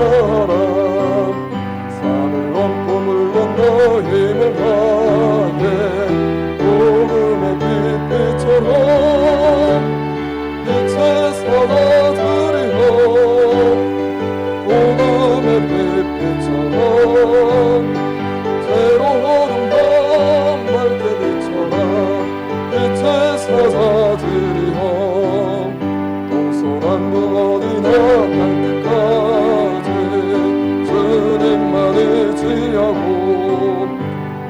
사람 산을 넘고 물 건너 힘을 다해 복음의 빛처럼 빛의 사자들이여 복음의 빛처럼 새로운 밤 맑게 비춰라 빛의 사자들이여 동서남북 어디나 갈 때까지 주님만 의지하고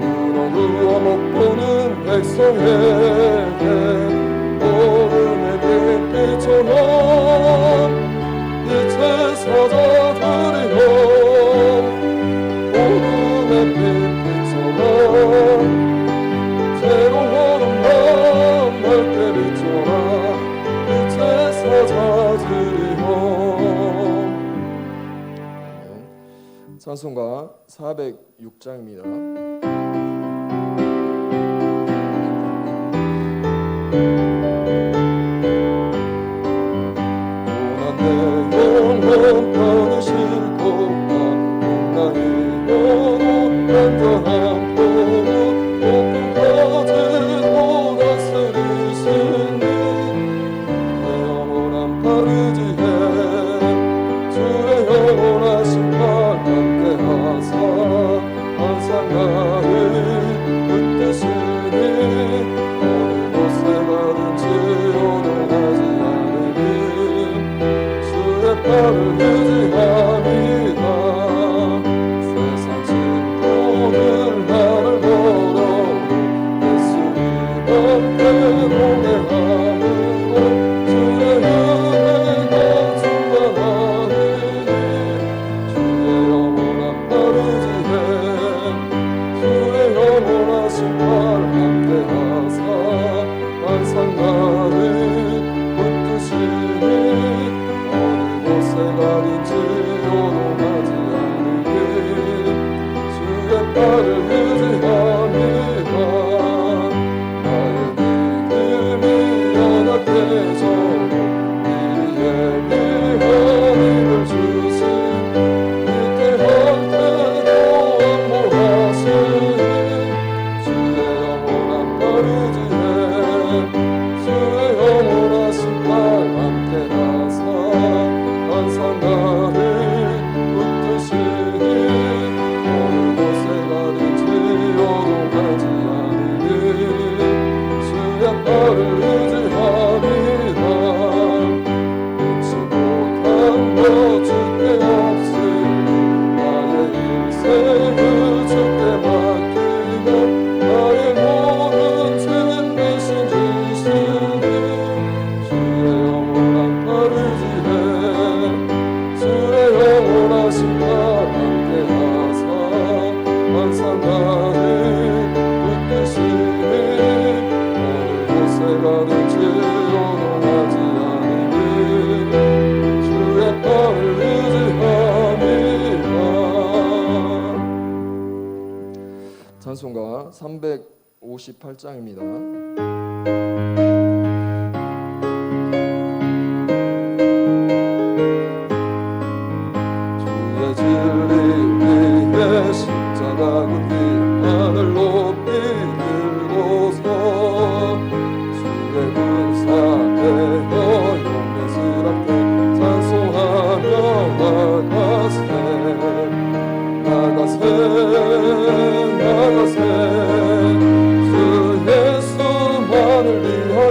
눈어두어 못 보는 백성에게 복음의 빛처럼 빛의 사자들이여 복음의 빛처럼 새로운 밤 맑게 비춰라 빛의 사자들이여. 찬송가 406장입니다. 편히 싣고 나의 혀로 간절한 포로 높은 가지고 다스리시니 내 영원한 파르지에 주의 영원하신 발 함께하사 항상 나를 붙드시니 어느 곳에 가든지 요동하지 않으니 주의 발을 의지합니다. 세상 진도는 나를 걸어 예수님 앞에 노래함으로 주의 은혜가 충만하리니 주의 영원한 파르지에 주의 영원하신 발 함께하사 항상 나를 붙드시니 가든지 요동하지 않으니 주의 발을 의지합니다. 나의 믿음이 연약해져 미리 예비한 힘을 주신 위대할 때도 안보하시니 주의 영원한 파르지에 주의 영원하신 발 함께하사 항상 나를 붙드시니 어느 곳에 가든지 요동하지 않으니 주의 발을 의지합니다. 잊지 못한 것 주께 없으니 나의 인생을 주께 맡기고 나의 모든 짐 대신 지시니 주의 영원한 파르지에 주의 영원하신 발 함께하사 항상 나를 붙드시니 어느 곳에 가든지 요동하지 않으니 주의 발을 의지합니다. 찬송가 358장입니다. 진리 위에 십자가 굳이 하늘 높이 들고서 주의 군사되어 용맹스럽게 찬송하며 나가세 주 예수만을 위하여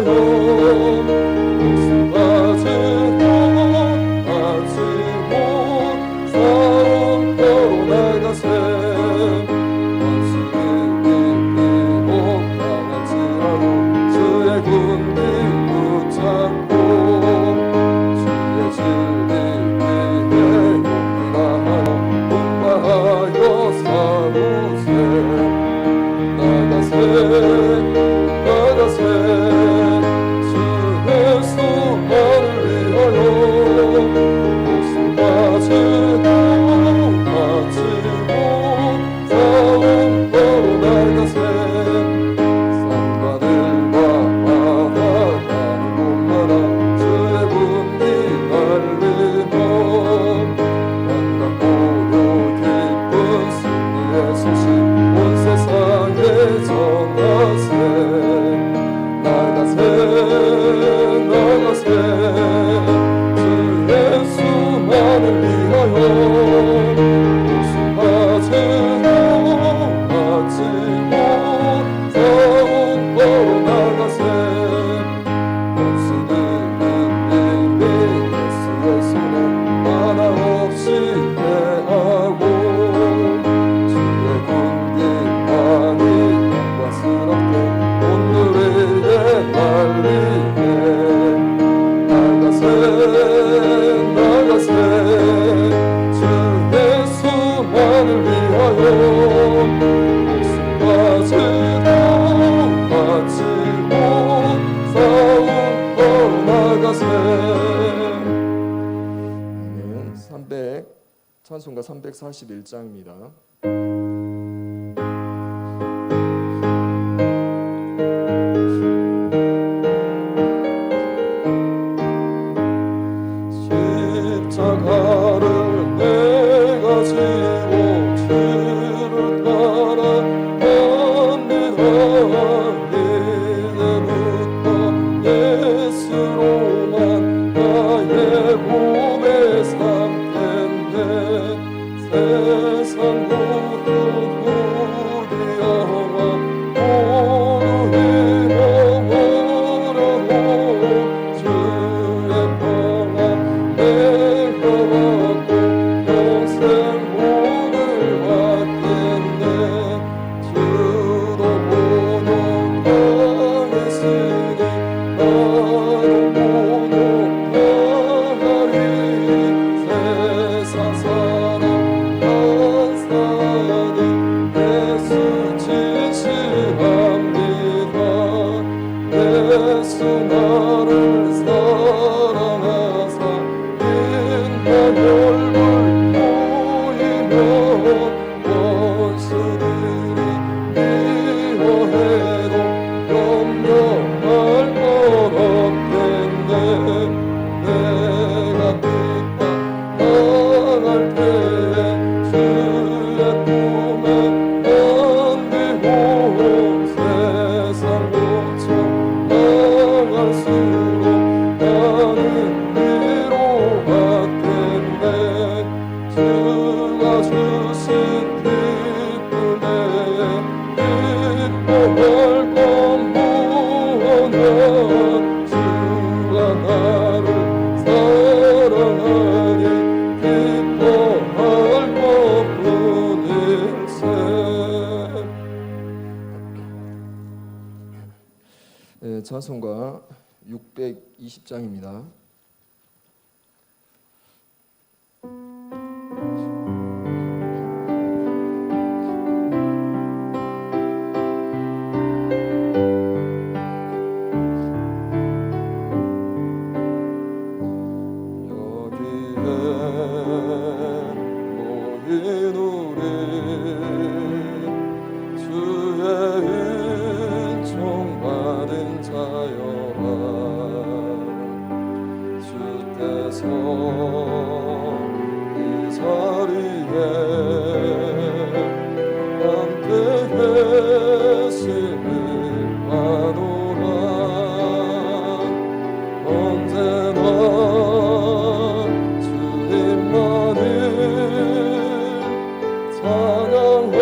찬송가 341장입니다. 십자가를 내가 지고 주를 따라 갑니다. 이제부터 예수로만 나의 몸에 삼겠네. 세상 모든 후디어와 모두 잃어버려도 주의 평화 내가 왔고 영생 복을 받겠네. 주도 모독당했으니 나도 모독당하리. 세상 사람 한사니 예수 진실합니다. 예수 나를 사랑하사 인간 얼굴 보이면 원수들이 미워해도 염려할 것 없겠네. 내가 핍박 당할 때에 주의 품에 안기고 세상 고쳐 당할수록 나는 위로받겠네. 주가 주신 기쁨에 기뻐할 것 무엇냐. 주가 나를 사랑하니 기뻐할 것뿐일세. 찬송가 620장입니다. 여기에 모인 우리 주의 은총받은 자여라. 주께서 이 자리에 함께 계심을 아노라. 언제나 주님만을 찬양하며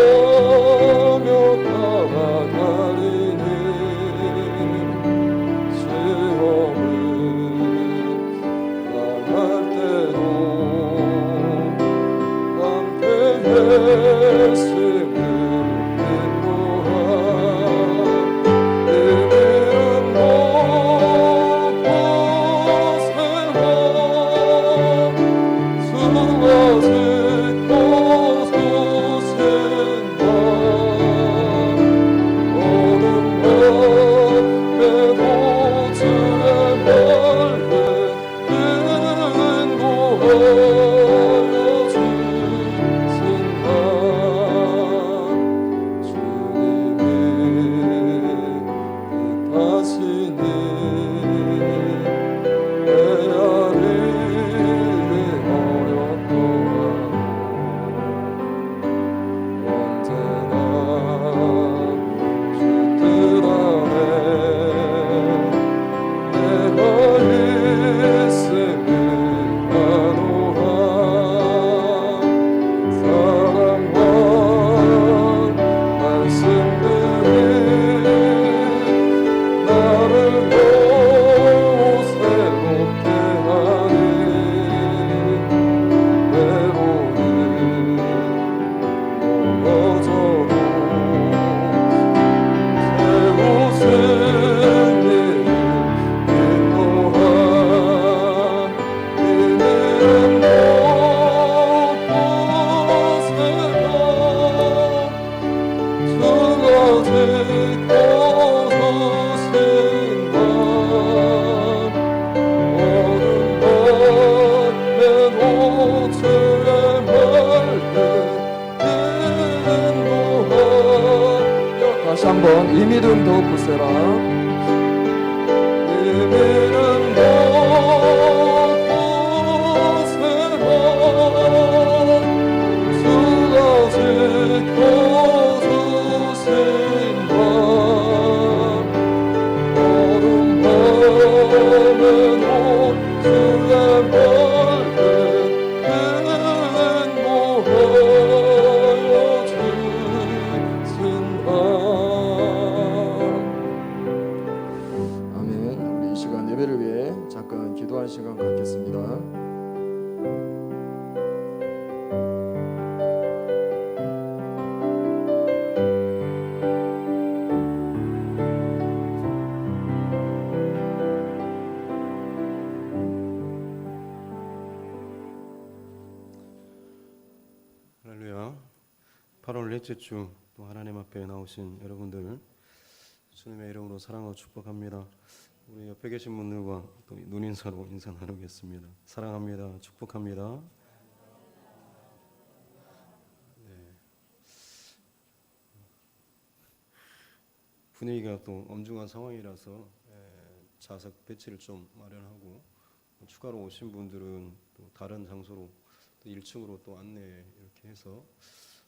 따라가리니. 시험을 당할 때도 함께 계심을 인도하. 내 이름 높고 세워 수가 짓고 수신다. 모든 것에도 주의 말을 인도하여 주신다. 주님이 뜻하시니 헤아리기 어렵더라도 언제나 주 뜻 안에 내가 있음을 아노라. 사랑과 말씀들이 나를 더욱 새롭게 하니. 때로는 넘어져도 새 웃음이 인도하. 이름 높고 세워 주가 짓고 주신다. 모든 것에도 주의 말 다시 한번 이 믿음 더욱 굳세라. 이 믿음 더욱 굳세라. 주가 지켜주신다. 어둠 밤에도 주의 밝은 행복하여 주신다. 아멘. 우리 이 시간 예배를 위해 잠깐 기도할 시간 갖겠습니다. 할렐루야. 8월 넷째 주 또 하나님 앞에 나오신 여러분들 주님의 이름으로 사랑하고 축복합니다. 우리 옆에 계신 분들과 또 눈인사로 인사 나누겠습니다. 사랑합니다. 축복합니다. 네. 분위기가 또 엄중한 상황이라서 좌석 배치를 좀 마련하고 추가로 오신 분들은 또 다른 장소로 또 1층으로 또 안내 이렇게 해서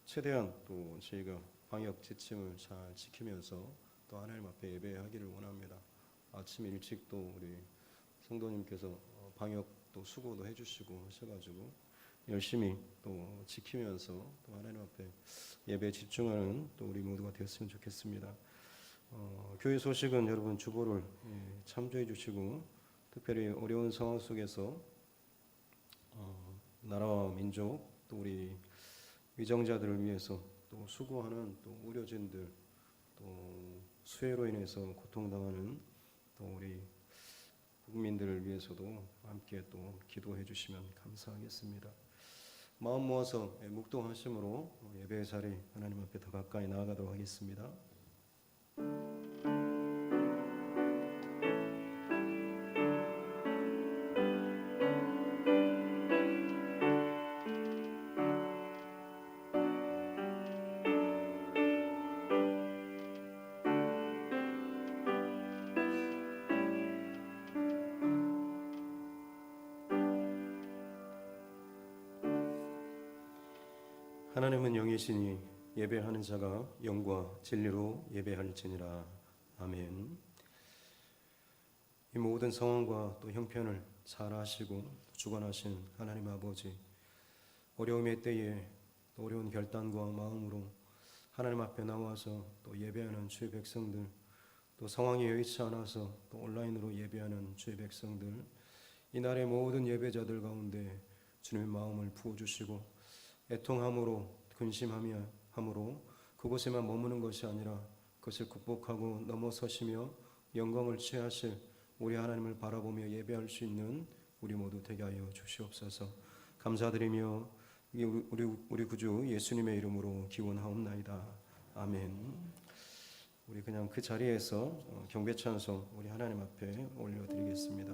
최대한 또 저희가 방역 지침을 잘 지키면서 또 하나님 앞에 예배하기를 원합니다. 아침 일찍 또 우리 성도님께서 방역 또 수고도 해주시고 하셔가지고 열심히 또 지키면서 또 하나님 앞에 예배에 집중하는 또 우리 모두가 되었으면 좋겠습니다. 교회 소식은 여러분 주보를 참조해 주시고 특별히 어려운 상황 속에서 나라와 민족 또 우리 위정자들을 위해서 또 수고하는 또 의료진들 또 수해로 인해서 고통당하는 또 우리 국민들을 위해서도 함께 또 기도해 주시면 감사하겠습니다. 마음 모아서 묵도하심으로 예배의 자리 하나님 앞에 더 가까이 나아가도록 하겠습니다. 하나님은 영이시니 예배하는 자가 영과 진리로 예배할지니라. 아멘. 이 모든 상황과 또 형편을 잘 아시고 주관하신 하나님 아버지, 어려움의 때에 또 어려운 결단과 마음으로 하나님 앞에 나와서 또 예배하는 주의 백성들, 또 상황이 여의치 않아서 또 온라인으로 예배하는 주의 백성들, 이날의 모든 예배자들 가운데 주님의 마음을 부어주시고 애통함으로 근심함으로 그곳에만 머무는 것이 아니라 그것을 극복하고 넘어서시며 영광을 취하실 우리 하나님을 바라보며 예배할 수 있는 우리 모두 되게 하여 주시옵소서. 감사드리며 우리 구주 예수님의 이름으로 기원하옵나이다. 아멘. 우리 그냥 그 자리에서 경배 찬송 우리 하나님 앞에 올려드리겠습니다.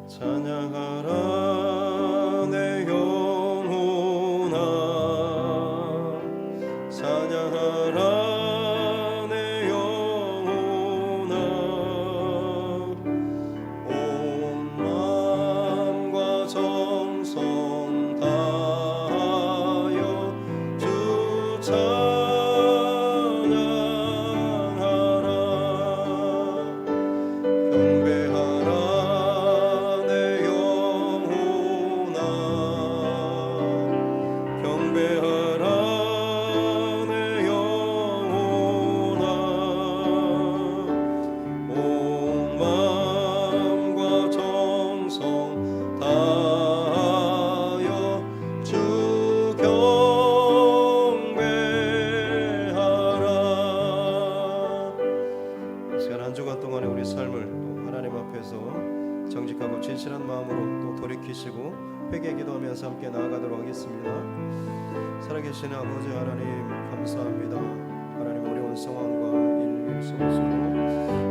찬양하라 내 영혼아, 찬양하라 내 영혼아, 온 마음과 정성 다하여 주 찬양하라. 경배하라 정직하고 진실한 마음으로 또 돌이키시고 회개 기도하면서 함께 나아가도록 하겠습니다. 살아계신 아버지 하나님 감사합니다. 하나님 어려운 상황과 일 속에서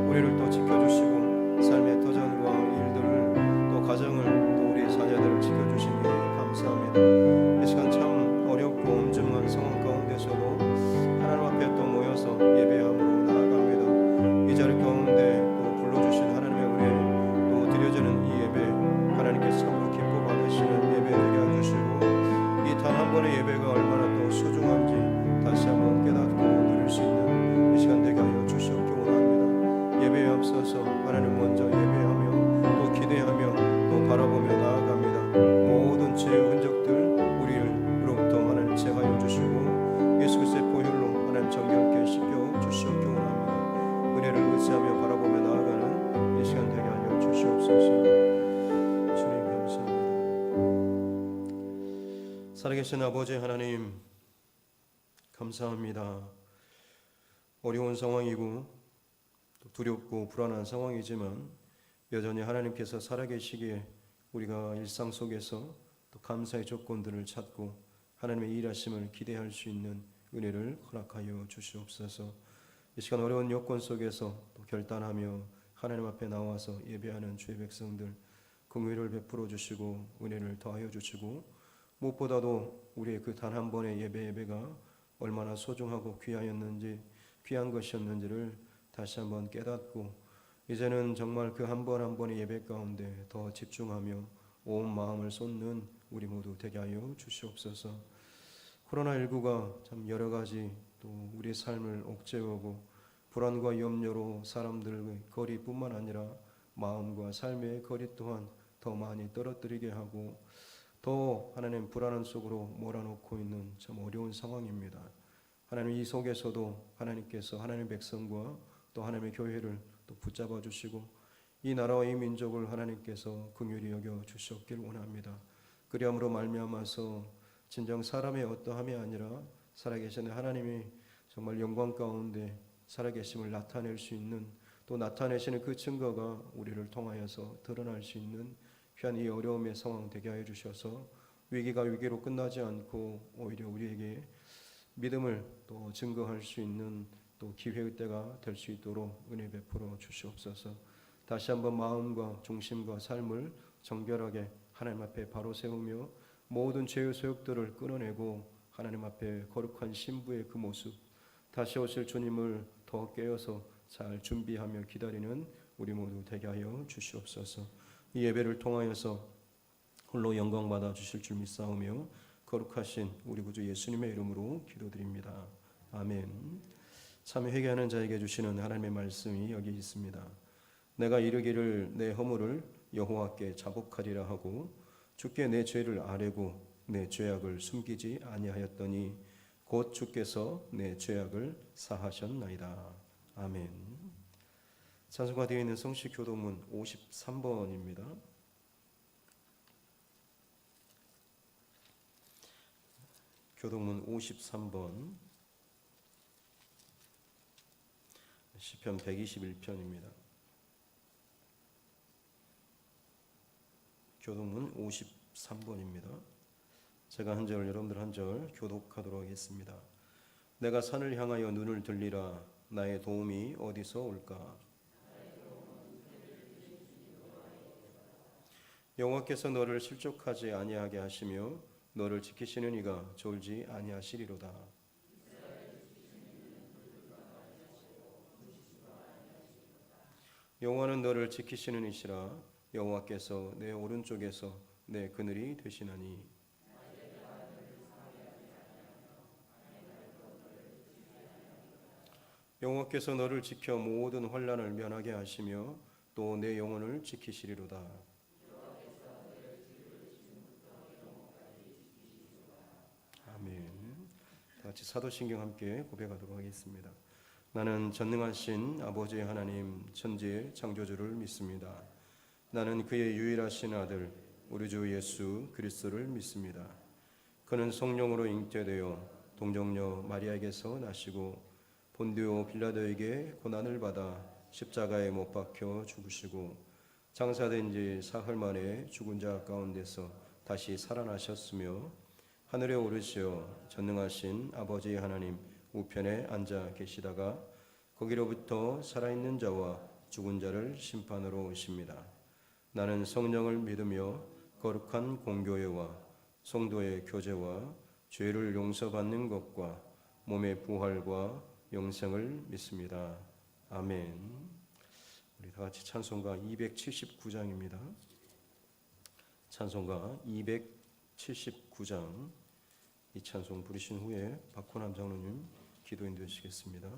우리를 또 지켜주시고 삶 주시옵소서. 주님 감사합니다. 살아계신 아버지 하나님 감사합니다. 어려운 상황이고 또 두렵고 불안한 상황이지만 여전히 하나님께서 살아계시기에 우리가 일상 속에서 또 감사의 조건들을 찾고 하나님의 일하심을 기대할 수 있는 은혜를 허락하여 주시옵소서. 이 시간 어려운 여건 속에서 또 결단하며 하나님 앞에 나와서 예배하는 주의 백성들 긍휼을 베풀어 주시고 은혜를 더하여 주시고 무엇보다도 우리의 그 단 한 번의 예배가 얼마나 소중하고 귀한 것이었는지를 다시 한번 깨닫고 이제는 정말 그 한 번 한 번의 예배 가운데 더 집중하며 온 마음을 쏟는 우리 모두 되게 하여 주시옵소서. 코로나19가 참 여러 가지 또 우리의 삶을 옥죄어오고 불안과 염려로 사람들의 거리뿐만 아니라 마음과 삶의 거리 또한 더 많이 떨어뜨리게 하고 더 하나님 불안한 속으로 몰아넣고 있는 참 어려운 상황입니다. 하나님 이 속에서도 하나님께서 하나님의 백성과 또 하나님의 교회를 또 붙잡아 주시고 이 나라와 이 민족을 하나님께서 긍휼히 여겨 주시옵길 원합니다. 그리함으로 말미암아서 진정 사람의 어떠함이 아니라 살아계신 하나님이 정말 영광 가운데 살아계심을 나타낼 수 있는 또 나타내시는 그 증거가 우리를 통하여서 드러날 수 있는 귀한 이 어려움의 상황 되게 하여 주셔서 위기가 위기로 끝나지 않고 오히려 우리에게 믿음을 또 증거할 수 있는 또 기회의 때가 될 수 있도록 은혜 베풀어 주시옵소서. 다시 한번 마음과 중심과 삶을 정결하게 하나님 앞에 바로 세우며 모든 죄의 소욕들을 끊어내고 하나님 앞에 거룩한 신부의 그 모습 다시 오실 주님을 더 깨어서 잘 준비하며 기다리는 우리 모두 되게 하여 주시옵소서. 이 예배를 통하여서 홀로 영광 받아 주실 줄 믿사오며 거룩하신 우리 구주 예수님의 이름으로 기도드립니다. 아멘. 참 회개하는 자에게 주시는 하나님의 말씀이 여기 있습니다. 내가 이르기를 내 허물을 여호와께 자복하리라 하고 주께 내 죄를 아뢰고 내 죄악을 숨기지 아니하였더니 곧 주께서 내 죄악을 사하셨나이다. 아멘. 찬송가 되어 있는 성시 교도문 53번입니다. 교도문 53번 시편 121편입니다. 교도문 53번입니다. 제가 한 절 여러분들 한 절 교독하도록 하겠습니다. 내가 산을 향하여 눈을 들리라 나의 도움이 어디서 올까? 여호와께서 너를 실족하지 아니하게 하시며 너를 지키시는 이가 졸지 아니하시리로다. 여호와는 너를 지키시는 이시라. 여호와께서 내 오른쪽에서 내 그늘이 되시나니. 여호와께서 너를 지켜 모든 환난을 면하게 하시며 또 내 영혼을 지키시리로다. 아멘. 다 같이 사도신경 함께 고백하도록 하겠습니다. 나는 전능하신 아버지 하나님 천지의 창조주를 믿습니다. 나는 그의 유일하신 아들 우리 주 예수 그리스도를 믿습니다. 그는 성령으로 잉태되어 동정녀 마리아에게서 나시고 본디오 빌라도에게 고난을 받아 십자가에 못 박혀 죽으시고 장사된 지 사흘 만에 죽은 자 가운데서 다시 살아나셨으며 하늘에 오르시어 전능하신 아버지 하나님 우편에 앉아 계시다가 거기로부터 살아있는 자와 죽은 자를 심판으로 오십니다. 나는 성령을 믿으며 거룩한 공교회와 성도의 교제와 죄를 용서받는 것과 몸의 부활과 영생을 믿습니다. 아멘. 우리 다 같이 찬송가 279장입니다. 찬송가 279장 이 찬송 부르신 후에 박호남 장로님 기도 인도해 주시겠습니다.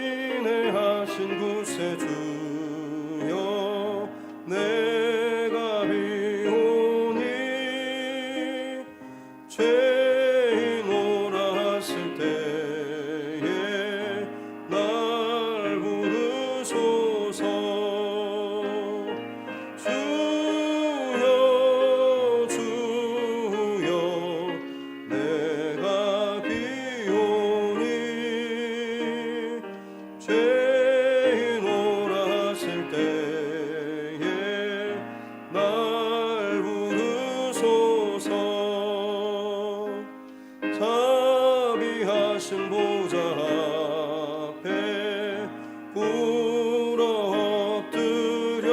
인내하신 구세주여 내가 비오니 죄인오라 하실 때에 날 부르소서. 주여 주여 내가 비오니 죄인오라 하실 때에 날 부르소서. 자비하신 보좌 앞에 꿇어 엎드려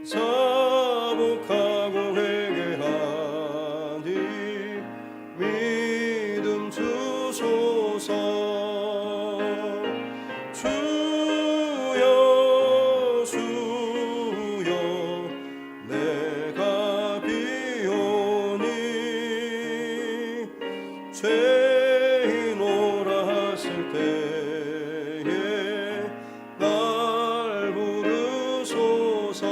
사복하고 회개하니 믿음 주소서. 주여 주여 내가 비오니 죄인오라 하실 때에 날 부르소서.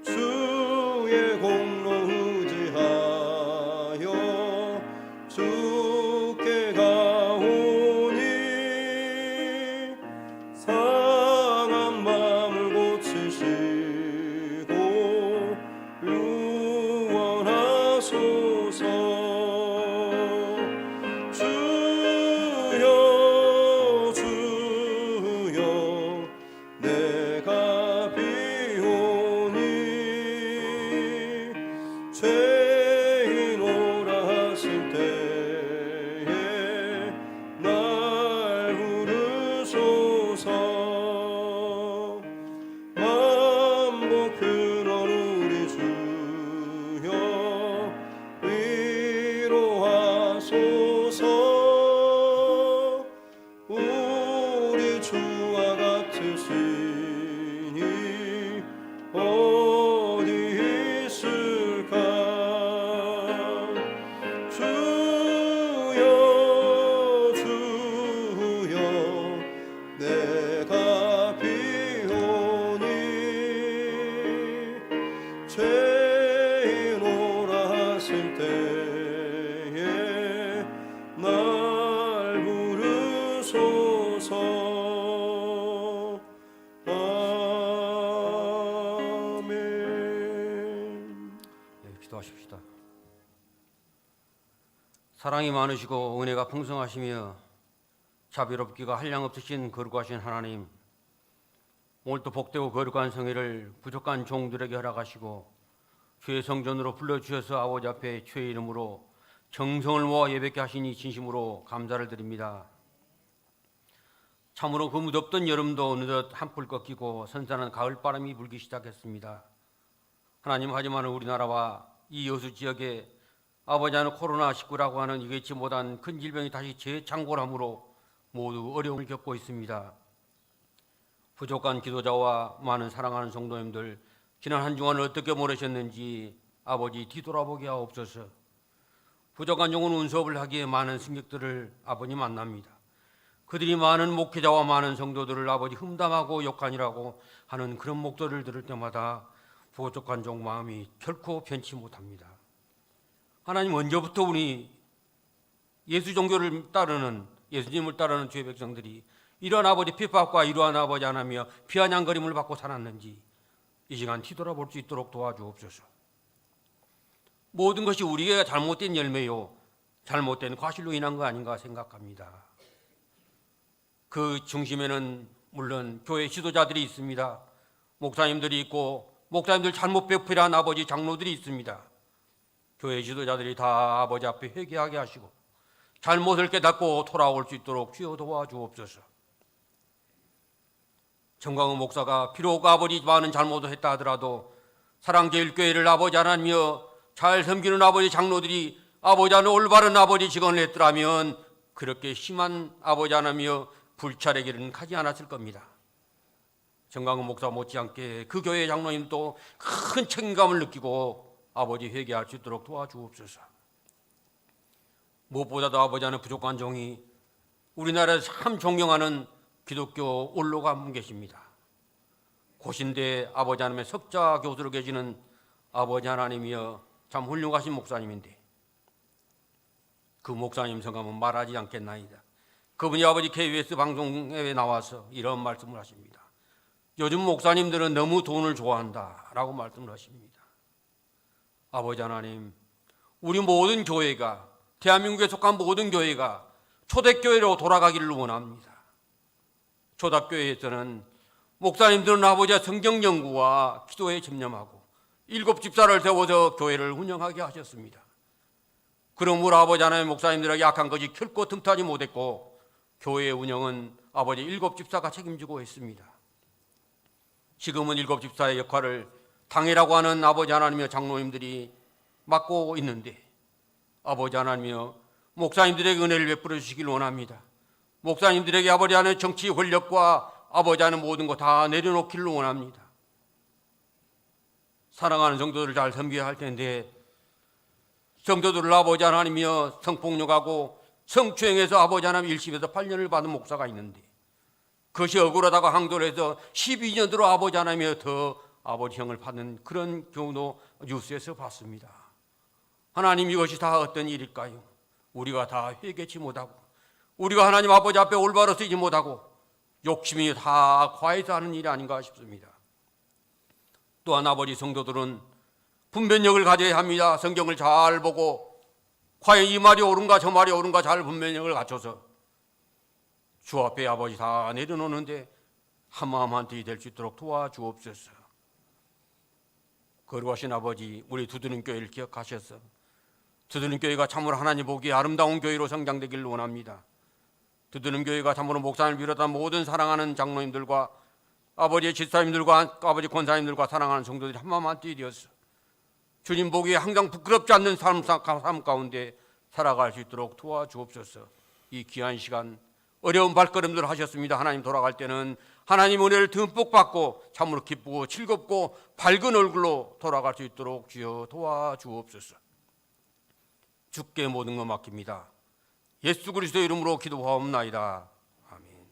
주의 공로 의지하여 주께 가오니 상한 마음을 고치시고 유원하소서. 주여 주여 내가 비오니 죄인오라 하실 때에 날 부르소서. 만복 근원 우리 주여 위로하소서. 우리 주와 같으시니 어디 있을까. 주여 주여 내가 비오니 죄인오라 하실 때에 날 부르소서. 아멘. 네, 기도하십시다. 사랑이 많으시고 은혜가 풍성하시며 자비롭기가 한량없으신 거룩하신 하나님, 오늘도 복되고 거룩한 성회를 부족한 종들에게 허락하시고 주의 성전으로 불러주셔서 아버지 앞에 주의 이름으로 정성을 모아 예배케 하시니 진심으로 감사를 드립니다. 참으로 그 무덥던 여름도 어느덧 한풀 꺾이고 선선한 가을바람이 불기 시작했습니다. 하나님, 하지만 우리나라와 이 여수 지역에 아버지 하는 코로나19라고 하는 예기치 못한 큰 질병이 다시 재창궐함으로 모두 어려움을 겪고 있습니다. 부족한 기도자와 많은 사랑하는 성도님들, 지난 한 주간을 어떻게 보내셨는지 아버지 뒤돌아보게 하옵소서. 부족한 영혼 운수업을 하기에 많은 승객들을 아버지 만납니다. 그들이 많은 목회자와 많은 성도들을 아버지 흠담하고 욕하니라고 하는 그런 목소리를 들을 때마다 부족한 종 마음이 결코 변치 못합니다. 하나님, 언제부터 우리 예수 종교를 따르는, 예수님을 따르는 주의 백성들이 이러한 아버지 핍박과 이러한 아버지 하나며 비아냥거림을 받고 살았는지 이 시간 뒤돌아볼 수 있도록 도와주옵소서. 모든 것이 우리가 잘못된 열매요, 잘못된 과실로 인한 거 아닌가 생각합니다. 그 중심에는 물론 교회 지도자들이 있습니다. 목사님들이 있고 목사님들 잘못 배필한 아버지 장로들이 있습니다. 교회 지도자들이 다 아버지 앞에 회개하게 하시고 잘못을 깨닫고 돌아올 수 있도록 주여 도와주옵소서. 정광훈 목사가 비록 아버지 많은 잘못을 했다 하더라도 사랑제일교회를 아버지 하나님이여 잘 섬기는 아버지 장로들이 아버지 하나님 올바른 아버지 직원을 했더라면 그렇게 심한 아버지 하나님이여 불찰의 길은 가지 않았을 겁니다. 정광훈 목사 못지않게 그 교회 장로님도 큰 책임감을 느끼고 아버지 회개할 수 있도록 도와주옵소서. 무엇보다도 아버지 하나님 부족한 종이 우리나라에서 참 존경하는 기독교 원로가 한 분 계십니다. 고신대 아버지 하나님의 석자 교수로 계시는 아버지 하나님이여 참 훌륭하신 목사님인데 그 목사님 성함은 말하지 않겠나이다. 그분이 아버지 KBS 방송에 나와서 이런 말씀을 하십니다. 요즘 목사님들은 너무 돈을 좋아한다라고 말씀을 하십니다. 아버지 하나님, 우리 모든 교회가, 대한민국에 속한 모든 교회가 초대교회로 돌아가기를 원합니다. 초대교회에서는 목사님들은 아버지의 성경 연구와 기도에 집념하고 7 집사를 세워서 교회를 운영하게 하셨습니다. 그러므로 아버지 하나님 목사님들에게 악한 것이 결코 틈타지 못했고 교회의 운영은 아버지 7 집사가 책임지고 있습니다. 지금은 7 집사의 역할을 당회라고 하는 아버지 하나님의 장로님들이 맡고 있는데 아버지 하나님이여 목사님들에게 은혜를 베풀어 주시길 원합니다. 목사님들에게 아버지 하나님 정치 권력과 아버지 하나님 모든 거 다 내려놓기를 원합니다. 사랑하는 성도들을 잘 섬겨야 할 텐데 성도들을 아버지 하나님이여 성폭력하고 성추행해서 아버지 하나님 1심에서 8년을 받은 목사가 있는데 그것이 억울하다고 항도를 해서 12년으로 아버지 하나님이여 더 아버지 형을 받는 그런 경우도 뉴스에서 봤습니다. 하나님 이것이 다 어떤 일일까요? 우리가 다 회개치 못하고 우리가 하나님 아버지 앞에 올바로 서지 못하고 욕심이 다 과해서 하는 일이 아닌가 싶습니다. 또한 아버지 성도들은 분별력을 가져야 합니다. 성경을 잘 보고 과연 이 말이 옳은가 저 말이 옳은가 잘 분별력을 갖춰서 주 앞에 아버지 다 내려놓는데 한마음 한뜻이 될 수 있도록 도와주옵소서. 거룩하신 아버지, 우리 두드림 교회를 기억하셔서 두드림 교회가 참으로 하나님 보기에 아름다운 교회로 성장되기를 원합니다. 두드림 교회가 참으로 목사님을 비롯한 모든 사랑하는 장로님들과 아버지의 집사님들과 아버지 권사님들과 사랑하는 성도들이 한마음 한뜻이 되어서 주님 보기에 항상 부끄럽지 않는 삶 가운데 살아갈 수 있도록 도와주옵소서. 이 귀한 시간 어려운 발걸음들 하셨습니다. 하나님 돌아갈 때는 하나님 은혜를 듬뿍 받고 참으로 기쁘고 즐겁고 밝은 얼굴로 돌아갈 수 있도록 주여 도와주옵소서. 주께 모든 것 맡깁니다. 예수 그리스도의 이름으로 기도하옵나이다. 아멘.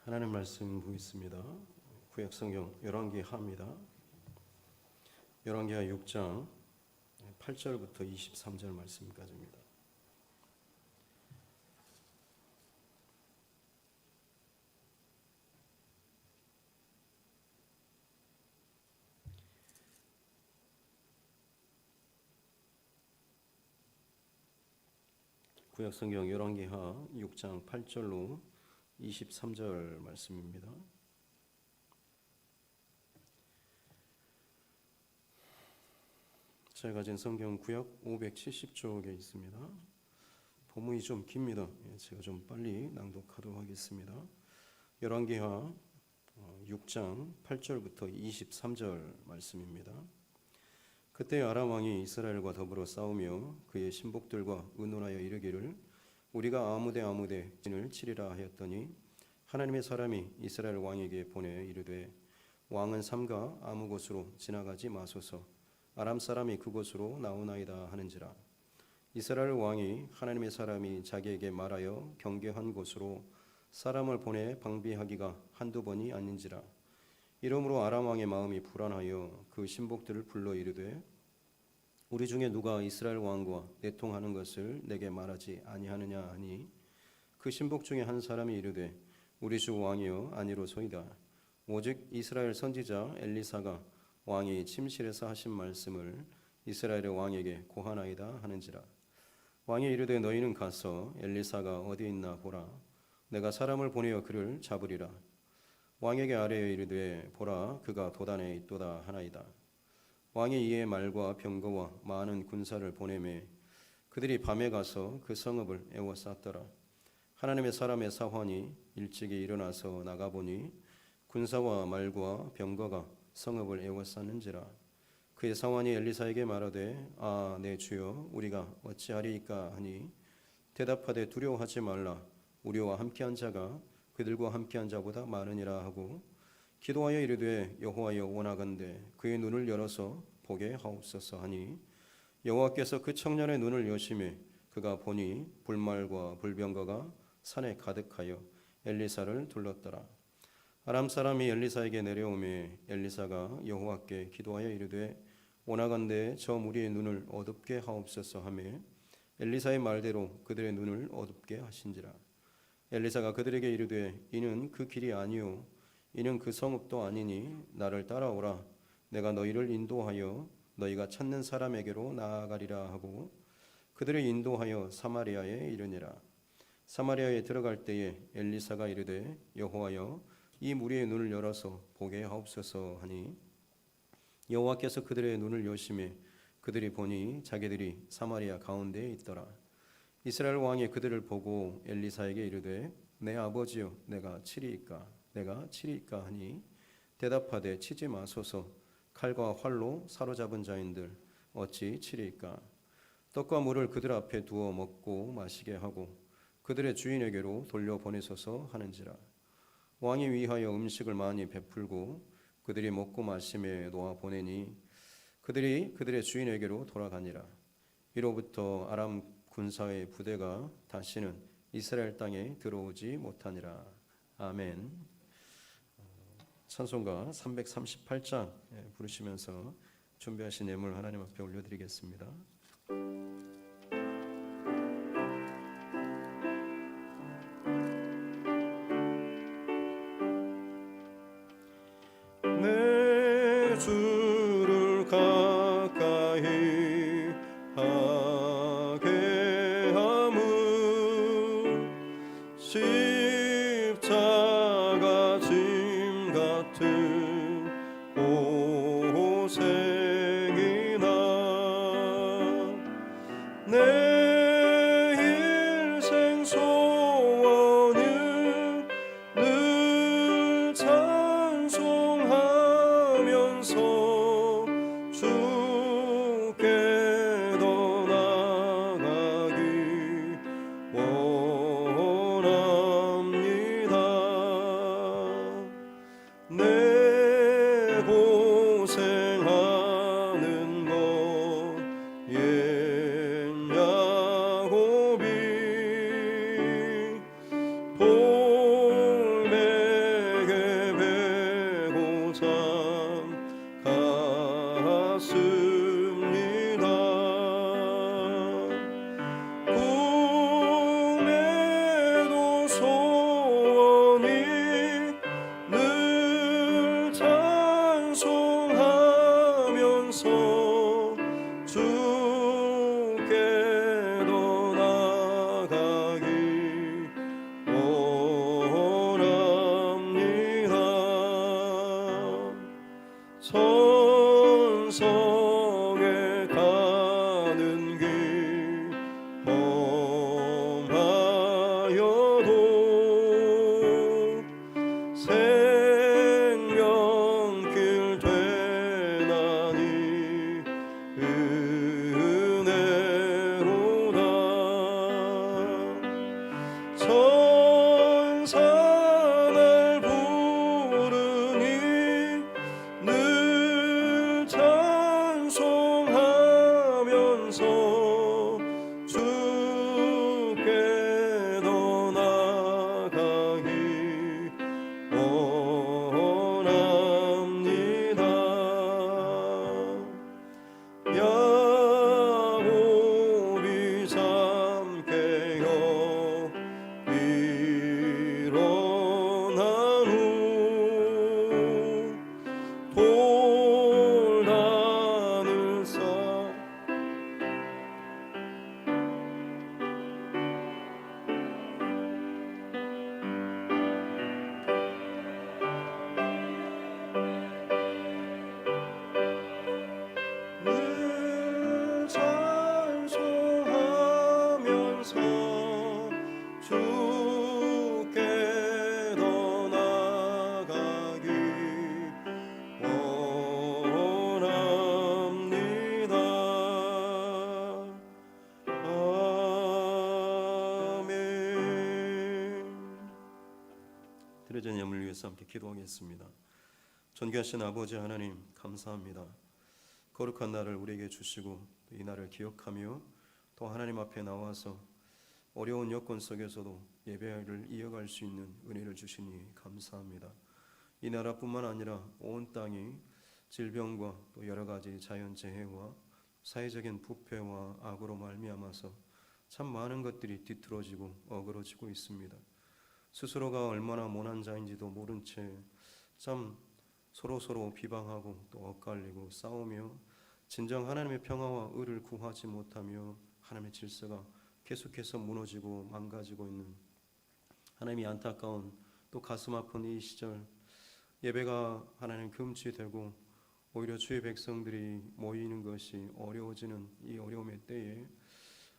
하나님 말씀 보겠습니다. 구약성경 열왕기하입니다. 열왕기하 6장 8절부터 23절 말씀까지입니다. 구약성경 열왕기하 6장 8절로 23절 말씀입니다. 제가 가진 성경 구약 570쪽에 있습니다. 본문이 좀 깁니다. 제가 좀 빨리 낭독하도록 하겠습니다. 열왕기하 6장 8절부터 23절 말씀입니다. 그때 아람 왕이 이스라엘과 더불어 싸우며 그의 신복들과 의논하여 이르기를 우리가 아무데 진을 치리라 하였더니 하나님의 사람이 이스라엘 왕에게 보내 이르되 왕은 삼가 아무 곳으로 지나가지 마소서 아람 사람이 그곳으로 나오나이다 하는지라. 이스라엘 왕이 하나님의 사람이 자기에게 말하여 경계한 곳으로 사람을 보내 방비하기가 한두 번이 아닌지라. 이러므로 아람 왕의 마음이 불안하여 그 신복들을 불러 이르되 우리 중에 누가 이스라엘 왕과 내통하는 것을 내게 말하지 아니하느냐 하니 그 신복 중에 한 사람이 이르되 우리 주 왕이여 아니로소이다. 오직 이스라엘 선지자 엘리사가 왕이 침실에서 하신 말씀을 이스라엘의 왕에게 고하나이다 하는지라. 왕이 이르되 너희는 가서 엘리사가 어디 있나 보라. 내가 사람을 보내어 그를 잡으리라. 왕에게 아뢰어 이르되 보라 그가 도단에 있도다 하나이다. 왕이 이에 말과 병거와 많은 군사를 보내매 그들이 밤에 가서 그 성읍을 에워쌌더라. 하나님의 사람의 사환이 일찍이 일어나서 나가보니 군사와 말과 병거가 성읍을 에워쌌는지라. 그의 사환이 엘리사에게 말하되 아 내 주여 우리가 어찌하리이까 하니 대답하되 두려워하지 말라. 우리와 함께한 자가 그들과 함께한 자보다 많으니라 하고 기도하여 이르되 여호와여 원하건대 그의 눈을 열어서 보게 하옵소서 하니 여호와께서 그 청년의 눈을 여심해 그가 보니 불말과 불병거가 산에 가득하여 엘리사를 둘렀더라. 아람 사람이 엘리사에게 내려오매 엘리사가 여호와께 기도하여 이르되 오나간대 저 무리의 눈을 어둡게 하옵소서 하매 엘리사의 말대로 그들의 눈을 어둡게 하신지라. 엘리사가 그들에게 이르되 이는 그 길이 아니요 이는 그 성읍도 아니니 나를 따라오라. 내가 너희를 인도하여 너희가 찾는 사람에게로 나아가리라 하고 그들을 인도하여 사마리아에 이르니라. 사마리아에 들어갈 때에 엘리사가 이르되 여호와여 이 무리의 눈을 열어서 보게 하옵소서 하니 여호와께서 그들의 눈을 여심해 그들이 보니 자기들이 사마리아 가운데에 있더라. 이스라엘 왕이 그들을 보고 엘리사에게 이르되 내 아버지여 내가 치리이까 하니 대답하되 치지 마소서. 칼과 활로 사로잡은 자인들 어찌 치리이까. 떡과 물을 그들 앞에 두어 먹고 마시게 하고 그들의 주인에게로 돌려보내소서 하는지라. 왕이 위하여 음식을 많이 베풀고 그들이 먹고 마심에 놓아 보내니 그들이 그들의 주인에게로 돌아가니라. 이로부터 아람 군사의 부대가 다시는 이스라엘 땅에 들어오지 못하니라. 아멘. 찬송가 338장 부르시면서 준비하신 예물 하나님 앞에 올려드리겠습니다. 내 주를 가까이 하게 함은 십자가 짐 같은 고생이나 내 일생 소원을 늘 찬송하면서 주께 더 나아가기 원합니다. 내 고생하는 것 옛 야곱이 돌베개 베고 잠 갔습니다. 꿈에도 소원이 늘 찬송하면서 주께 더 나아가기 원합니다. 천성에 가는 길 험하여도 생명길 되나니 은혜로다. 천사 날 부르니 늘 찬송하면서 주께 더 나아가기 원합니다. 야곱이 잠 깨어 일어난 후 돌단을 쌓 늘 찬송하면서 주께 더 나아가기 원합니다. 아멘. 드려진 예물 위해서 함께 기도하겠습니다. 존귀하신 아버지 하나님 감사합니다. 거룩한 날을 우리에게 주시고 이 날을 기억하며 또 하나님 앞에 나와서 어려운 여건 속에서도 예배를 이어갈 수 있는 은혜를 주시니 감사합니다. 이 나라뿐만 아니라 온 땅이 질병과 또 여러 가지 자연재해와 사회적인 부패와 악으로 말미암아서 참 많은 것들이 뒤틀어지고 어그러지고 있습니다. 스스로가 얼마나 못난 자인지도 모른 채 참 서로 비방하고 또 엇갈리고 싸우며 진정 하나님의 평화와 의를 구하지 못하며 하나님의 질서가 계속해서 무너지고 망가지고 있는 하나님이 안타까운 또 가슴 아픈 이 시절, 예배가 하나님 금지되고 오히려 주의 백성들이 모이는 것이 어려워지는 이 어려움의 때에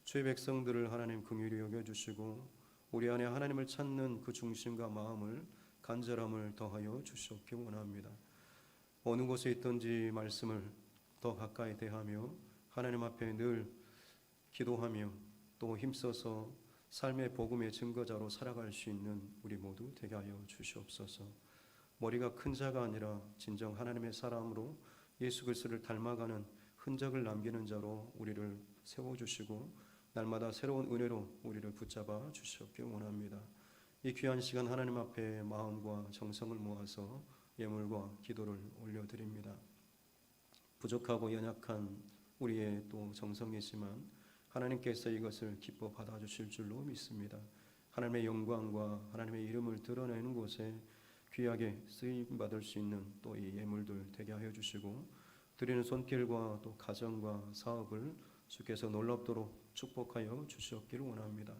주의 백성들을 하나님 긍휼히 여겨주시고 우리 안에 하나님을 찾는 그 중심과 마음을 간절함을 더하여 주시옵기 원합니다. 어느 곳에 있든지 말씀을 더 가까이 대하며 하나님 앞에 늘 기도하며 또 힘써서 삶의 복음의 증거자로 살아갈 수 있는 우리 모두 되게 하여 주시옵소서. 머리가 큰 자가 아니라 진정 하나님의 사람으로 예수 그리스도를 닮아가는 흔적을 남기는 자로 우리를 세워주시고 날마다 새로운 은혜로 우리를 붙잡아 주시옵길 원합니다. 이 귀한 시간 하나님 앞에 마음과 정성을 모아서 예물과 기도를 올려드립니다. 부족하고 연약한 우리의 또 정성이지만 하나님께서 이것을 기뻐 받아주실 줄로 믿습니다. 하나님의 영광과 하나님의 이름을 드러내는 곳에 귀하게 쓰임받을 수 있는 또 이 예물들 되게 하여 주시고 드리는 손길과 또 가정과 사업을 주께서 놀랍도록 축복하여 주시옵기를 원합니다.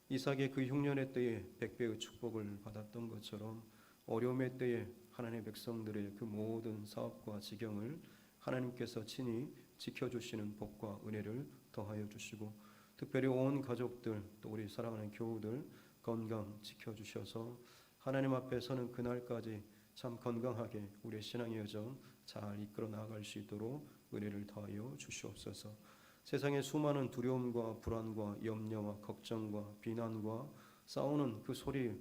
이삭의 그 흉년의 때에 100배의 축복을 받았던 것처럼 어려움의 때에 하나님의 백성들의 그 모든 사업과 지경을 하나님께서 친히 지켜주시는 복과 은혜를 더하여 주시고 특별히 온 가족들 또 우리 사랑하는 교우들 건강 지켜주셔서 하나님 앞에 서는 그날까지 참 건강하게 우리의 신앙의 여정 잘 이끌어 나아갈 수 있도록 은혜를 더하여 주시옵소서. 세상의 수많은 두려움과 불안과 염려와 걱정과 비난과 싸우는 그 소리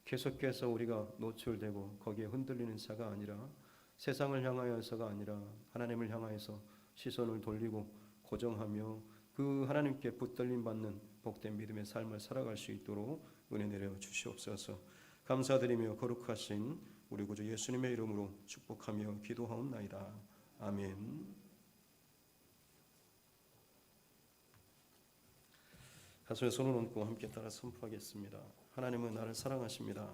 계속해서 우리가 노출되고 거기에 흔들리는 자가 아니라 세상을 향하여서가 아니라 하나님을 향하여서 시선을 돌리고 고정하며 그 하나님께 붙들림 받는 복된 믿음의 삶을 살아갈 수 있도록 은혜 내려 주시옵소서. 감사드리며 거룩하신 우리 구주 예수님의 이름으로 축복하며 기도하옵나이다. 아멘. 가슴에 손을 얹고 함께 따라 선포하겠습니다. 하나님은 나를 사랑하십니다.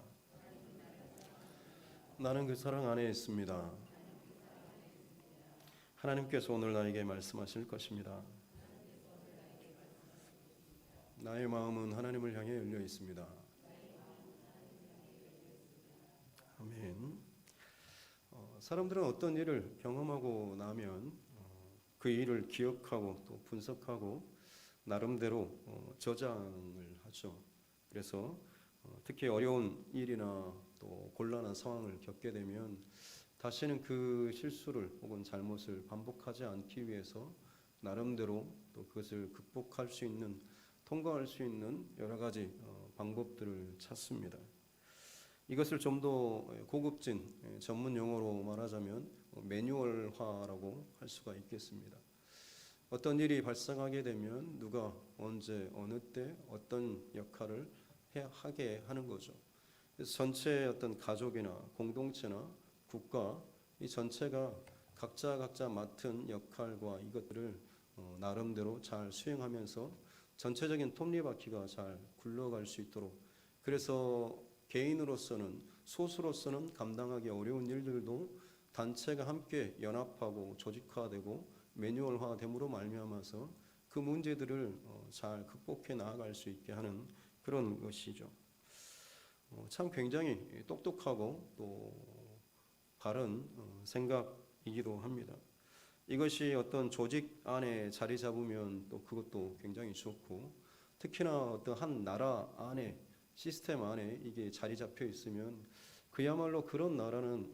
나는 그 사랑 안에 있습니다. 하나님께서 오늘 나에게 말씀하실 것입니다. 나의 마음은 하나님을 향해 열려 있습니다. 아멘. 사람들은 어떤 일을 경험하고 나면 그 일을 기억하고 또 분석하고 나름대로 저장을 하죠. 그래서 특히 어려운 일이나 또 곤란한 상황을 겪게 되면 다시는 그 실수를 혹은 잘못을 반복하지 않기 위해서 나름대로 또 그것을 극복할 수 있는 통과할 수 있는 여러 가지 방법들을 찾습니다. 이것을 좀 더 고급진 전문 용어로 말하자면 매뉴얼화라고 할 수가 있겠습니다. 어떤 일이 발생하게 되면 누가 언제 어느 때 어떤 역할을 하게 하는 거죠. 그래서 전체 어떤 가족이나 공동체나 국가 이 전체가 각자 맡은 역할과 이것들을 나름대로 잘 수행하면서 전체적인 톱니바퀴가 잘 굴러갈 수 있도록 그래서 개인으로서는 소수로서는 감당하기 어려운 일들도 단체가 함께 연합하고 조직화되고 매뉴얼화됨으로 말미암아서 그 문제들을 잘 극복해 나아갈 수 있게 하는 그런 것이죠. 참 굉장히 똑똑하고 또 바른 생각이기도 합니다. 이것이 어떤 조직 안에 자리 잡으면 또 그것도 굉장히 좋고 특히나 어떤 한 나라 안에 시스템 안에 이게 자리 잡혀 있으면 그야말로 그런 나라는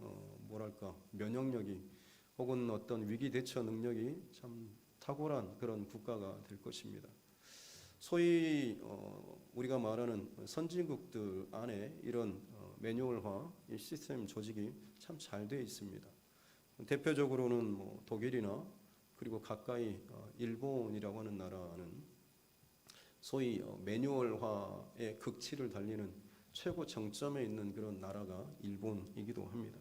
뭐랄까 면역력이 혹은 어떤 위기 대처 능력이 참 탁월한 그런 국가가 될 것입니다. 소위 우리가 말하는 선진국들 안에 이런 매뉴얼화 이 시스템 조직이 참 잘 되어 있습니다. 대표적으로는 독일이나 그리고 가까이 일본이라고 하는 나라는 소위 매뉴얼화의 극치를 달리는 최고 정점에 있는 그런 나라가 일본이기도 합니다.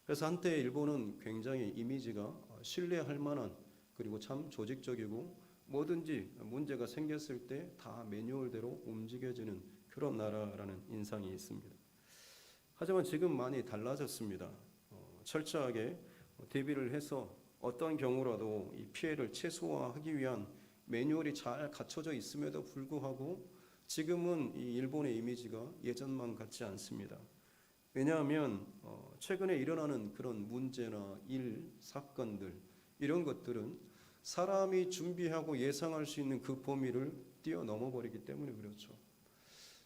그래서 한때 일본은 굉장히 이미지가 신뢰할 만한, 그리고 참 조직적이고 뭐든지 문제가 생겼을 때 다 매뉴얼대로 움직여지는 그런 나라라는 인상이 있습니다. 하지만 지금 많이 달라졌습니다. 철저하게 대비를 해서 어떤 경우라도 이 피해를 최소화하기 위한 매뉴얼이 잘 갖춰져 있음에도 불구하고 지금은 이 일본의 이미지가 예전만 같지 않습니다. 왜냐하면 최근에 일어나는 그런 문제나 일, 사건들 이런 것들은 사람이 준비하고 예상할 수 있는 그 범위를 뛰어넘어 버리기 때문에 그렇죠.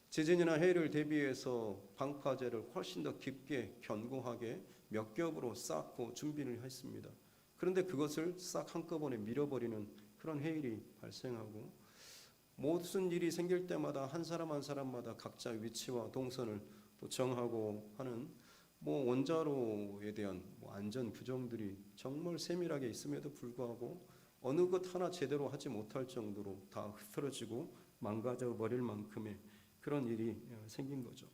지진이나 해를 대비해서 방파제를 훨씬 더 깊게 견고하게 몇 겹으로 쌓고 준비를 했습니다. 그런데 그것을 싹 한꺼번에 밀어버리는 그런 해일이 발생하고, 무슨 일이 생길 때마다 한 사람 한 사람마다 각자 위치와 동선을 또 정하고 하는 원자로에 대한 안전 규정들이 정말 세밀하게 있음에도 불구하고 어느 것 하나 제대로 하지 못할 정도로 다 흐트러지고 망가져 버릴 만큼의 그런 일이 생긴 거죠.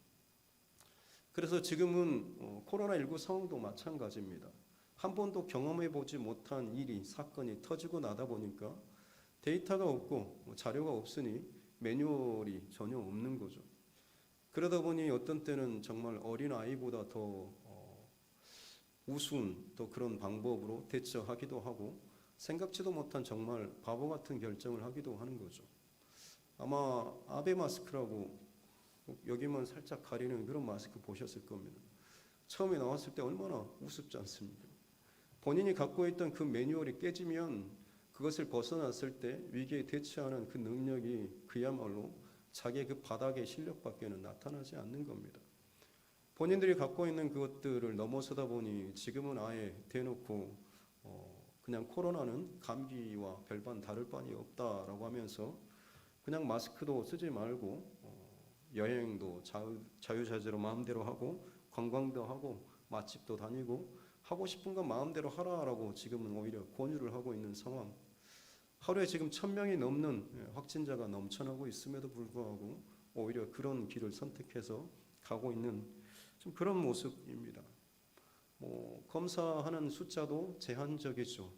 그래서 지금은 코로나19 상황도 마찬가지입니다. 한 번도 경험해 보지 못한 일이, 사건이 터지고 나다 보니까 데이터가 없고 자료가 없으니 매뉴얼이 전혀 없는 거죠. 그러다 보니 어떤 때는 정말 어린 아이보다 더 우스운 또 그런 방법으로 대처하기도 하고, 생각지도 못한 정말 바보 같은 결정을 하기도 하는 거죠. 아마 아베 마스크라고 여기만 살짝 가리는 그런 마스크 보셨을 겁니다. 처음에 나왔을 때 얼마나 우습지 않습니까? 본인이 갖고 있던 그 매뉴얼이 깨지면 그것을 벗어났을 때 위기에 대처하는 그 능력이 그야말로 자기의 그 바닥의 실력밖에는 나타나지 않는 겁니다. 본인들이 갖고 있는 그것들을 넘어서다 보니 지금은 아예 대놓고 그냥 코로나는 감기와 별반 다를 바니 없다라고 하면서 그냥 마스크도 쓰지 말고 여행도 자유자재로 마음대로 하고, 관광도 하고, 맛집도 다니고, 하고 싶은 건 마음대로 하라라고 지금은 오히려 권유를 하고 있는 상황. 하루에 지금 1000명이 넘는 확진자가 넘쳐나고 있음에도 불구하고 오히려 그런 길을 선택해서 가고 있는 좀 그런 모습입니다. 검사하는 숫자도 제한적이죠.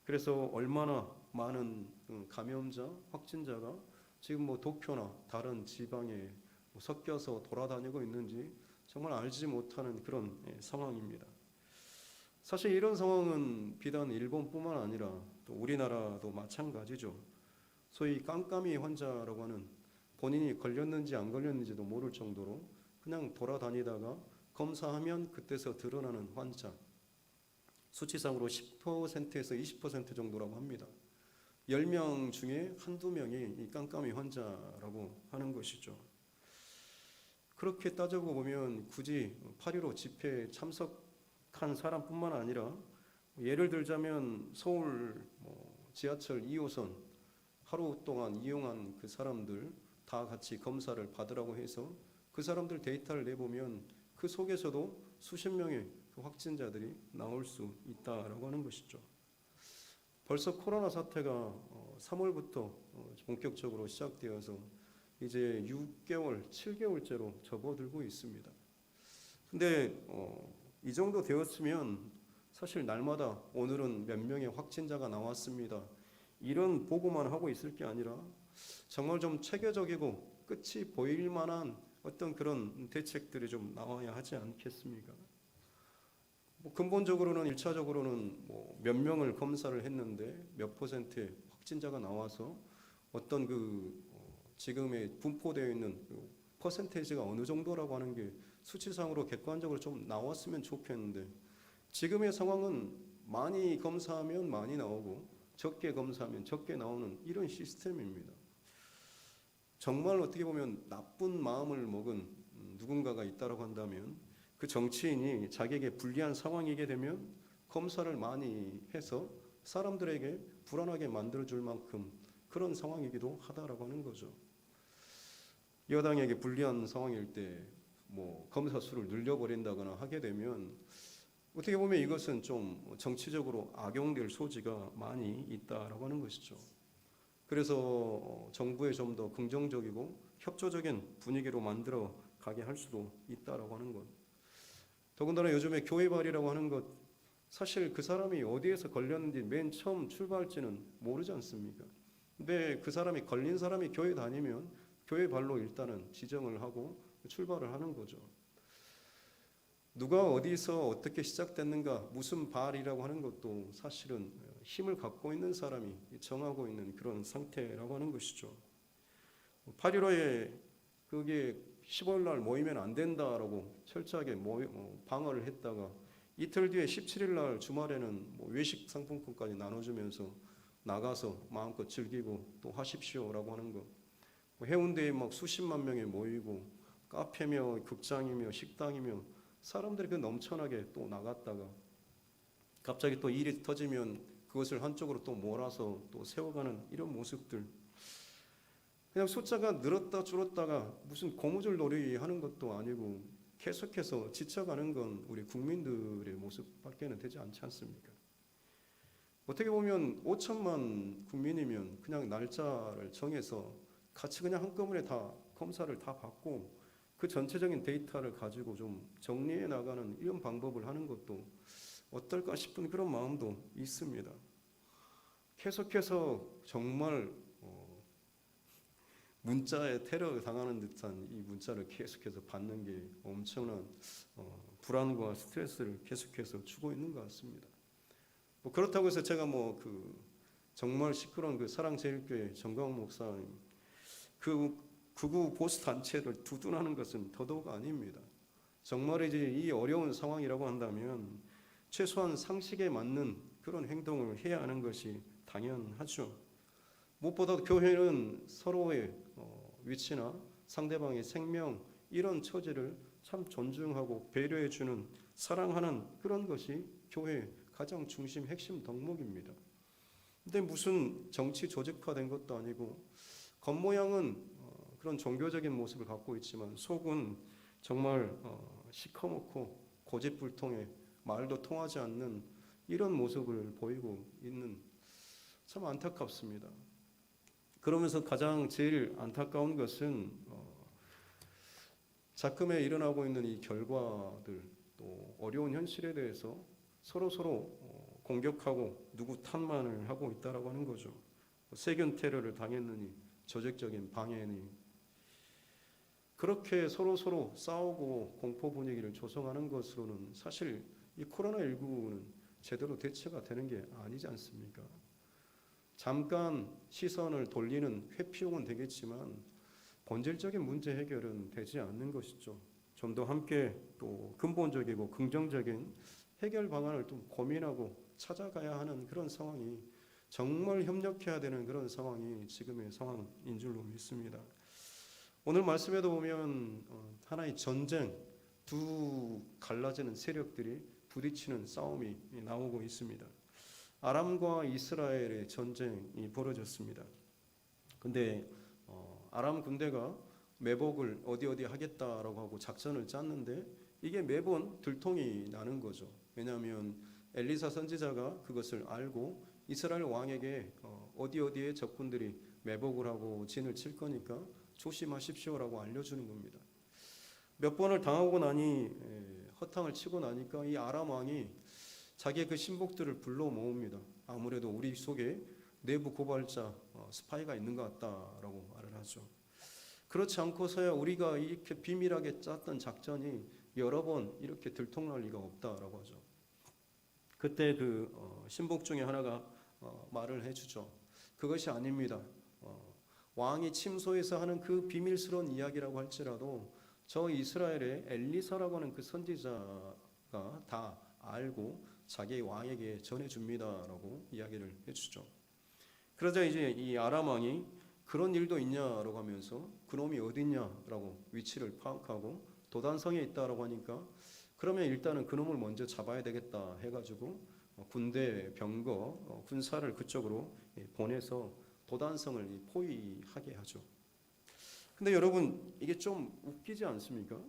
그래서 얼마나 많은 감염자, 확진자가 지금 도쿄나 다른 지방에 섞여서 돌아다니고 있는지 정말 알지 못하는 그런 상황입니다. 사실 이런 상황은 비단 일본뿐만 아니라 또 우리나라도 마찬가지죠. 소위 깜깜이 환자라고 하는, 본인이 걸렸는지 안 걸렸는지도 모를 정도로 그냥 돌아다니다가 검사하면 그때서 드러나는 환자, 수치상으로 10%에서 20% 정도라고 합니다. 10명 중에 한두 명이 이 깜깜이 환자라고 하는 것이죠. 그렇게 따져고 보면 굳이 8.15 집회에 참석한 사람뿐만 아니라, 예를 들자면 서울 지하철 2호선 하루 동안 이용한 그 사람들 다 같이 검사를 받으라고 해서 그 사람들 데이터를 내보면 그 속에서도 수십 명의 그 확진자들이 나올 수 있다라고 하는 것이죠. 벌써 코로나 사태가 3월부터 본격적으로 시작되어서 이제 6개월, 7개월째로 접어들고 있습니다. 근데 이 정도 되었으면 사실 날마다 오늘은 몇 명의 확진자가 나왔습니다, 이런 보고만 하고 있을 게 아니라 정말 좀 체계적이고 끝이 보일 만한 어떤 그런 대책들이 좀 나와야 하지 않겠습니까? 근본적으로는 1차적으로는 몇 명을 검사를 했는데 몇 퍼센트의 확진자가 나와서 어떤 지금의 분포되어 있는 퍼센테이지가 어느 정도라고 하는 게 수치상으로 객관적으로 좀 나왔으면 좋겠는데, 지금의 상황은 많이 검사하면 많이 나오고 적게 검사하면 적게 나오는 이런 시스템입니다. 정말 어떻게 보면 나쁜 마음을 먹은 누군가가 있다고 한다면 그 정치인이 자기에게 불리한 상황이게 되면 검사를 많이 해서 사람들에게 불안하게 만들어줄 만큼 그런 상황이기도 하다라고 하는 거죠. 여당에게 불리한 상황일 때 검사 수를 늘려버린다거나 하게 되면 어떻게 보면 이것은 좀 정치적으로 악용될 소지가 많이 있다라고 하는 것이죠. 그래서 정부에 좀 더 긍정적이고 협조적인 분위기로 만들어 가게 할 수도 있다라고 하는 것. 더군다나 요즘에 교회발이라고 하는 것, 사실 그 사람이 어디에서 걸렸는지 맨 처음 출발지는 모르지 않습니까? 근데 그 사람이 걸린 사람이 교회 다니면 교회발로 일단은 지정을 하고 출발을 하는 거죠. 누가 어디서 어떻게 시작됐는가, 무슨 발이라고 하는 것도 사실은 힘을 갖고 있는 사람이 정하고 있는 그런 상태라고 하는 것이죠. 8.15에 그게 15일 날 모이면 안 된다라고 철저하게 방어를 했다가 이틀 뒤에 17일 날 주말에는 외식 상품권까지 나눠주면서 나가서 마음껏 즐기고 또 하십시오라고 하는 거. 해운대에 막 수십만 명이 모이고 카페며 극장이며 식당이며 사람들이 그 넘쳐나게 또 나갔다가 갑자기 또 일이 터지면 그것을 한쪽으로 또 몰아서 또 세워가는 이런 모습들. 그냥 숫자가 늘었다 줄었다가 무슨 고무줄 놀이 하는 것도 아니고 계속해서 지쳐가는 건 우리 국민들의 모습밖에는 되지 않지 않습니까? 어떻게 보면 5천만 국민이면 그냥 날짜를 정해서 같이 그냥 한꺼번에 다 검사를 다 받고 그 전체적인 데이터를 가지고 좀 정리해 나가는 이런 방법을 하는 것도 어떨까 싶은 그런 마음도 있습니다. 계속해서 정말 문자에 테러 당하는 듯한 이 문자를 계속해서 받는 게 엄청난 불안과 스트레스를 계속해서 주고 있는 것 같습니다. 그렇다고 해서 제가 정말 시끄러운 그 사랑제일교회 정광훈 목사님 그 극우 보수 단체를 두둔하는 것은 더더욱 아닙니다. 정말 이제 이 어려운 상황이라고 한다면 최소한 상식에 맞는 그런 행동을 해야 하는 것이 당연하죠. 무엇보다 교회는 서로의 위치나 상대방의 생명 이런 처지를 참 존중하고 배려해주는 사랑하는 그런 것이 교회의 가장 중심 핵심 덕목입니다. 근데 무슨 정치 조직화된 것도 아니고 겉모양은 그런 종교적인 모습을 갖고 있지만 속은 정말 시커멓고 고집불통에 말도 통하지 않는 이런 모습을 보이고 있는 참 안타깝습니다. 그러면서 가장 제일 안타까운 것은 작금에 일어나고 있는 이 결과들 또 어려운 현실에 대해서 서로 공격하고 누구 탓만을 하고 있다라고 하는 거죠. 세균 테러를 당했느니 조직적인 방해니 그렇게 서로 싸우고 공포 분위기를 조성하는 것으로는 사실 이 코로나19는 제대로 대처가 되는 게 아니지 않습니까? 잠깐 시선을 돌리는 회피용은 되겠지만 본질적인 문제 해결은 되지 않는 것이죠. 좀 더 함께 또 근본적이고 긍정적인 해결 방안을 좀 고민하고 찾아가야 하는 그런 상황이 정말 협력해야 되는 그런 상황이 지금의 상황인 줄로 믿습니다. 오늘 말씀에도 보면 하나의 전쟁, 두 갈라지는 세력들이 부딪히는 싸움이 나오고 있습니다. 아람과 이스라엘의 전쟁이 벌어졌습니다. 근데 아람 군대가 매복을 어디 하겠다라고 하고 작전을 짰는데 이게 매번 들통이 나는 거죠. 왜냐하면 엘리사 선지자가 그것을 알고 이스라엘 왕에게 어디에 적군들이 매복을 하고 진을 칠 거니까 조심하십시오라고 알려주는 겁니다. 몇 번을 당하고 나니 허탕을 치고 나니까 이 아람 왕이 자기의 그 신복들을 불러 모읍니다. 아무래도 우리 속에 내부 고발자 스파이가 있는 것 같다라고 말을 하죠. 그렇지 않고서야 우리가 이렇게 비밀하게 짰던 작전이 여러 번 이렇게 들통날 리가 없다라고 하죠. 그때 그 신복 중에 하나가 말을 해주죠. 그것이 아닙니다. 왕이 침소에서 하는 그 비밀스러운 이야기라고 할지라도 저 이스라엘의 엘리사라고 하는 그 선지자가 다 알고 자기 왕에게 전해줍니다라고 이야기를 해주죠. 그러자 이제 이 아람 왕이 그런 일도 있냐라고 하면서 그놈이 어딨냐라고 위치를 파악하고 도단성에 있다라고 하니까 그러면 일단은 그놈을 먼저 잡아야 되겠다 해가지고 군대 병거 군사를 그쪽으로 보내서 도단성을 포위하게 하죠. 근데 여러분 이게 좀 웃기지 않습니까?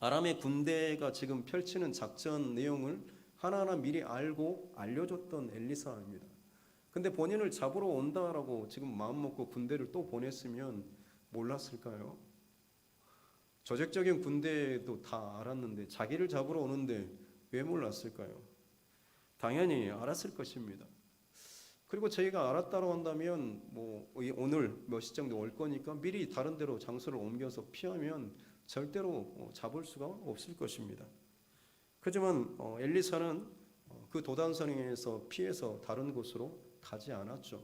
아람의 군대가 지금 펼치는 작전 내용을 하나하나 미리 알고 알려줬던 엘리사입니다. 근데 본인을 잡으러 온다라고 지금 마음먹고 군대를 또 보냈으면 몰랐을까요? 조직적인 군대도 다 알았는데 자기를 잡으러 오는데 왜 몰랐을까요? 당연히 알았을 것입니다. 그리고 저희가 알았다고 한다면 오늘 몇 시 정도 올 거니까 미리 다른 데로 장소를 옮겨서 피하면 절대로 잡을 수가 없을 것입니다. 하지만 엘리사는 그 도단성에서 피해서 다른 곳으로 가지 않았죠.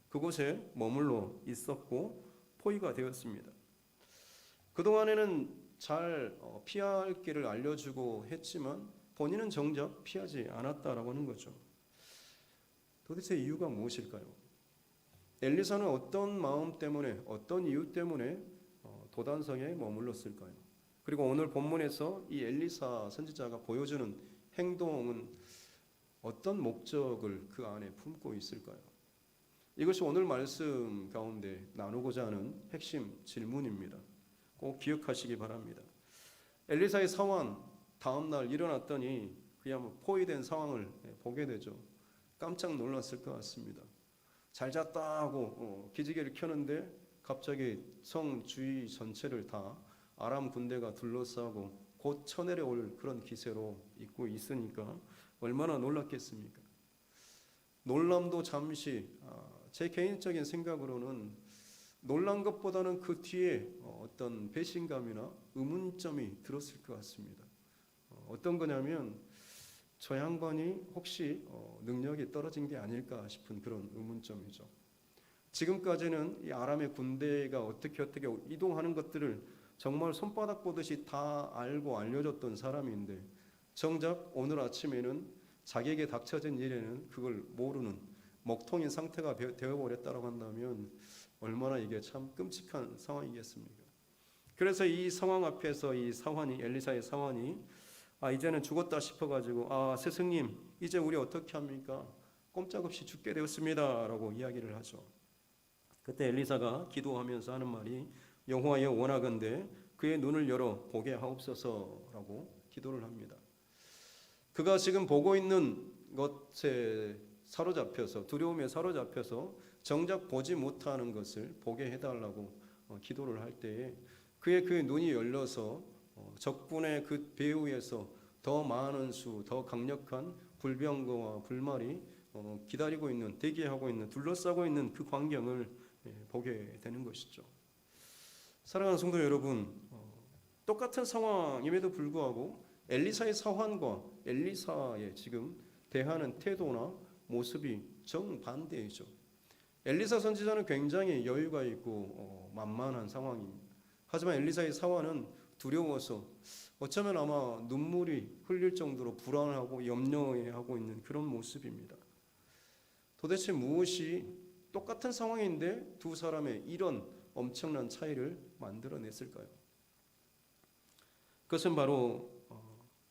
그곳에 머물러 있었고 포위가 되었습니다. 그동안에는 잘 피할 길을 알려주고 했지만 본인은 정작 피하지 않았다라고 하는 거죠. 도대체 이유가 무엇일까요? 엘리사는 어떤 마음 때문에, 어떤 이유 때문에 도단성에 머물렀을까요? 그리고 오늘 본문에서 이 엘리사 선지자가 보여주는 행동은 어떤 목적을 그 안에 품고 있을까요? 이것이 오늘 말씀 가운데 나누고자 하는 핵심 질문입니다. 꼭 기억하시기 바랍니다. 엘리사의 상황, 다음날 일어났더니 그냥 포위된 상황을 보게 되죠. 깜짝 놀랐을 것 같습니다. 잘 잤다 하고 기지개를 켜는데 갑자기 성 주위 전체를 다 아람 군대가 둘러싸고 곧 쳐내려올 그런 기세로 있고 있으니까 얼마나 놀랐겠습니까? 놀람도 잠시 제 개인적인 생각으로는 놀란 것보다는 그 뒤에 어떤 배신감이나 의문점이 들었을 것 같습니다. 어떤 거냐면 저 양반이 혹시 능력이 떨어진 게 아닐까 싶은 그런 의문점이죠. 지금까지는 이 아람의 군대가 어떻게 이동하는 것들을 정말 손바닥 보듯이 다 알고 알려줬던 사람인데 정작 오늘 아침에는 자기에게 닥쳐진 일에는 그걸 모르는 먹통인 상태가 되어버렸다고 한다면 얼마나 이게 참 끔찍한 상황이겠습니까? 그래서 이 상황 앞에서 이 사환이, 엘리사의 사환이 이제는 죽었다 싶어가지고 스승님 이제 우리 어떻게 합니까? 꼼짝없이 죽게 되었습니다 라고 이야기를 하죠. 그때 엘리사가 기도하면서 하는 말이 여호와여 원하건대 그의 눈을 열어 보게 하옵소서라고 기도를 합니다. 그가 지금 보고 있는 것에 사로잡혀서 두려움에 사로잡혀서 정작 보지 못하는 것을 보게 해달라고 기도를 할 때에 그의 눈이 열려서 적군의 그 배후에서 더 많은 수, 더 강력한 불병거와 불말이 기다리고 있는, 대기하고 있는, 둘러싸고 있는 그 광경을 보게 되는 것이죠. 사랑하는 성도 여러분, 똑같은 상황임에도 불구하고 엘리사의 사환과 엘리사의 지금 대하는 태도나 모습이 정반대이죠. 엘리사 선지자는 굉장히 여유가 있고 만만한 상황입니다. 하지만 엘리사의 사환은 두려워서 어쩌면 아마 눈물이 흘릴 정도로 불안하고 염려하고 있는 그런 모습입니다. 도대체 무엇이 똑같은 상황인데 두 사람의 이런 엄청난 차이를 만들어냈을까요? 그것은 바로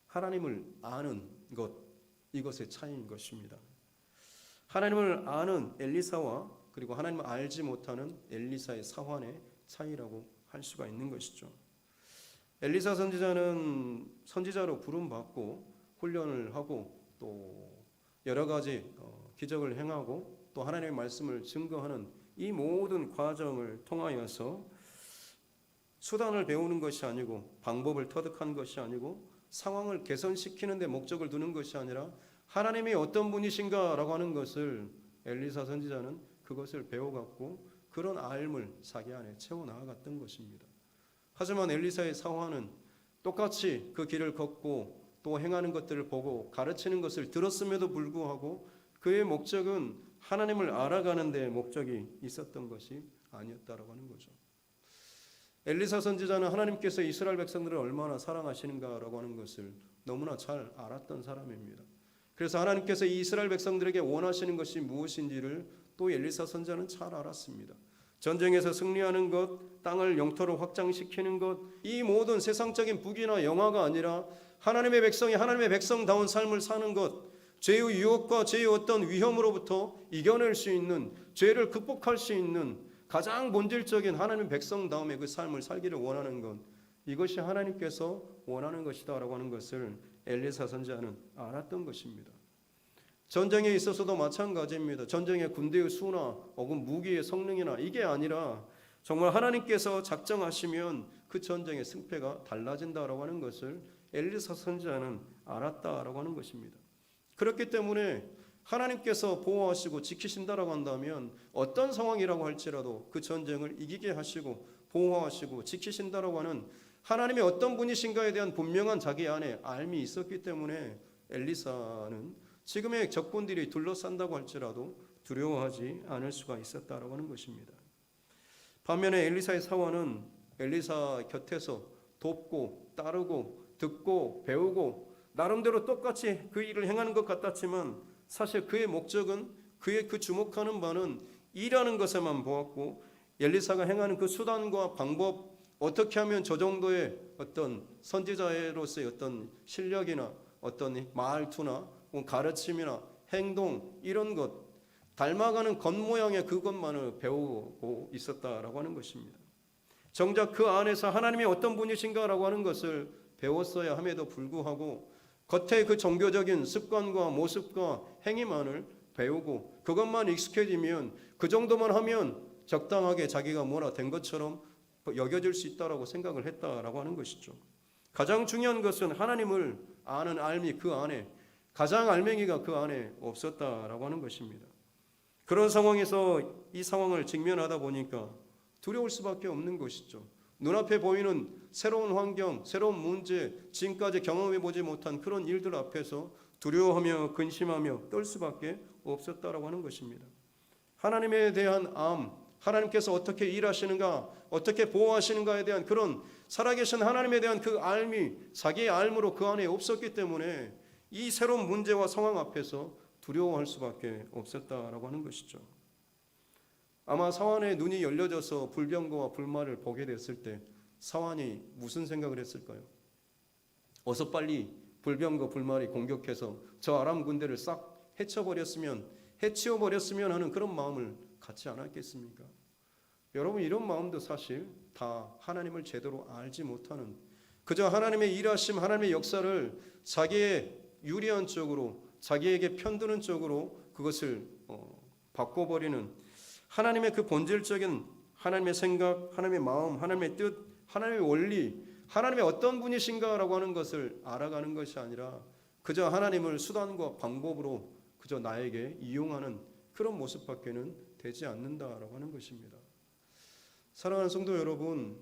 하나님을 아는 것, 이것의 차이인 것입니다. 하나님을 아는 엘리사와 그리고 하나님을 알지 못하는 엘리사의 사환의 차이라고 할 수가 있는 것이죠. 엘리사 선지자는 선지자로 부름받고 훈련을 하고 또 여러 가지 기적을 행하고 또 하나님의 말씀을 증거하는 이 모든 과정을 통하여서 수단을 배우는 것이 아니고 방법을 터득한 것이 아니고 상황을 개선시키는 데 목적을 두는 것이 아니라 하나님이 어떤 분이신가라고 하는 것을 엘리사 선지자는 그것을 배워갖고 그런 알을 자기 안에 채워나갔던 것입니다. 하지만 엘리사의 사환은 똑같이 그 길을 걷고 또 행하는 것들을 보고 가르치는 것을 들었음에도 불구하고 그의 목적은 하나님을 알아가는 데 목적이 있었던 것이 아니었다라고 하는 거죠. 엘리사 선지자는 하나님께서 이스라엘 백성들을 얼마나 사랑하시는가라고 하는 것을 너무나 잘 알았던 사람입니다. 그래서 하나님께서 이 이스라엘 백성들에게 원하시는 것이 무엇인지를 또 엘리사 선지자는 잘 알았습니다. 전쟁에서 승리하는 것, 땅을 영토로 확장시키는 것, 이 모든 세상적인 부귀나 영화가 아니라 하나님의 백성이 하나님의 백성다운 삶을 사는 것, 죄의 유혹과 죄의 어떤 위험으로부터 이겨낼 수 있는, 죄를 극복할 수 있는 가장 본질적인 하나님의 백성다움의 그 삶을 살기를 원하는 것, 이것이 하나님께서 원하는 것이다라고 하는 것을 엘리사 선지자는 알았던 것입니다. 전쟁에 있어서도 마찬가지입니다. 전쟁의 군대의 수나 혹은 무기의 성능이나 이게 아니라 정말 하나님께서 작정하시면 그 전쟁의 승패가 달라진다라고 하는 것을 엘리사 선지자는 알았다라고 하는 것입니다. 그렇기 때문에 하나님께서 보호하시고 지키신다라고 한다면 어떤 상황이라고 할지라도 그 전쟁을 이기게 하시고 보호하시고 지키신다라고 하는 하나님의 어떤 분이신가에 대한 분명한 자기 안에 알미 있었기 때문에 엘리사는 지금의 적군들이 둘러싼다고 할지라도 두려워하지 않을 수가 있었다라고 하는 것입니다. 반면에 엘리사의 사원은 엘리사 곁에서 돕고 따르고 듣고 배우고 나름대로 똑같이 그 일을 행하는 것 같았지만 사실 그의 목적은 그의 그 주목하는 바는 일하는 것에만 보았고 엘리사가 행하는 그 수단과 방법 어떻게 하면 저 정도의 어떤 선지자로서의 어떤 실력이나 어떤 말투나 가르침이나 행동 이런 것 닮아가는 겉모양의 그것만을 배우고 있었다라고 하는 것입니다. 정작 그 안에서 하나님이 어떤 분이신가라고 하는 것을 배웠어야 함에도 불구하고 겉의 그 종교적인 습관과 모습과 행위만을 배우고 그것만 익숙해지면 그 정도만 하면 적당하게 자기가 뭐라 된 것처럼 여겨질 수 있다라고 생각을 했다라고 하는 것이죠. 가장 중요한 것은 하나님을 아는 알미 그 안에 가장 알맹이가 그 안에 없었다라고 하는 것입니다. 그런 상황에서 이 상황을 직면하다 보니까 두려울 수밖에 없는 것이죠. 눈앞에 보이는 새로운 환경, 새로운 문제, 지금까지 경험해 보지 못한 그런 일들 앞에서 두려워하며 근심하며 떨 수밖에 없었다라고 하는 것입니다. 하나님에 대한 암, 하나님께서 어떻게 일하시는가, 어떻게 보호하시는가에 대한 그런 살아계신 하나님에 대한 그 알미, 자기의 알므로 그 안에 없었기 때문에 이 새로운 문제와 상황 앞에서 두려워할 수밖에 없었다라고 하는 것이죠. 아마 사환의 눈이 열려져서 불병거와 불말을 보게 됐을 때 사환이 무슨 생각을 했을까요? 어서 빨리 불병거 불말이 공격해서 저 아람 군대를 싹 해치워버렸으면 하는 그런 마음을 갖지 않았겠습니까? 여러분 이런 마음도 사실 다 하나님을 제대로 알지 못하는 그저 하나님의 일하심 하나님의 역사를 자기의 유리한 쪽으로 자기에게 편드는 쪽으로 그것을 바꿔버리는 하나님의 그 본질적인 하나님의 생각, 하나님의 마음, 하나님의 뜻, 하나님의 원리, 하나님의 어떤 분이신가라고 하는 것을 알아가는 것이 아니라 그저 하나님을 수단과 방법으로 그저 나에게 이용하는 그런 모습밖에는 되지 않는다라고 하는 것입니다. 사랑하는 성도 여러분,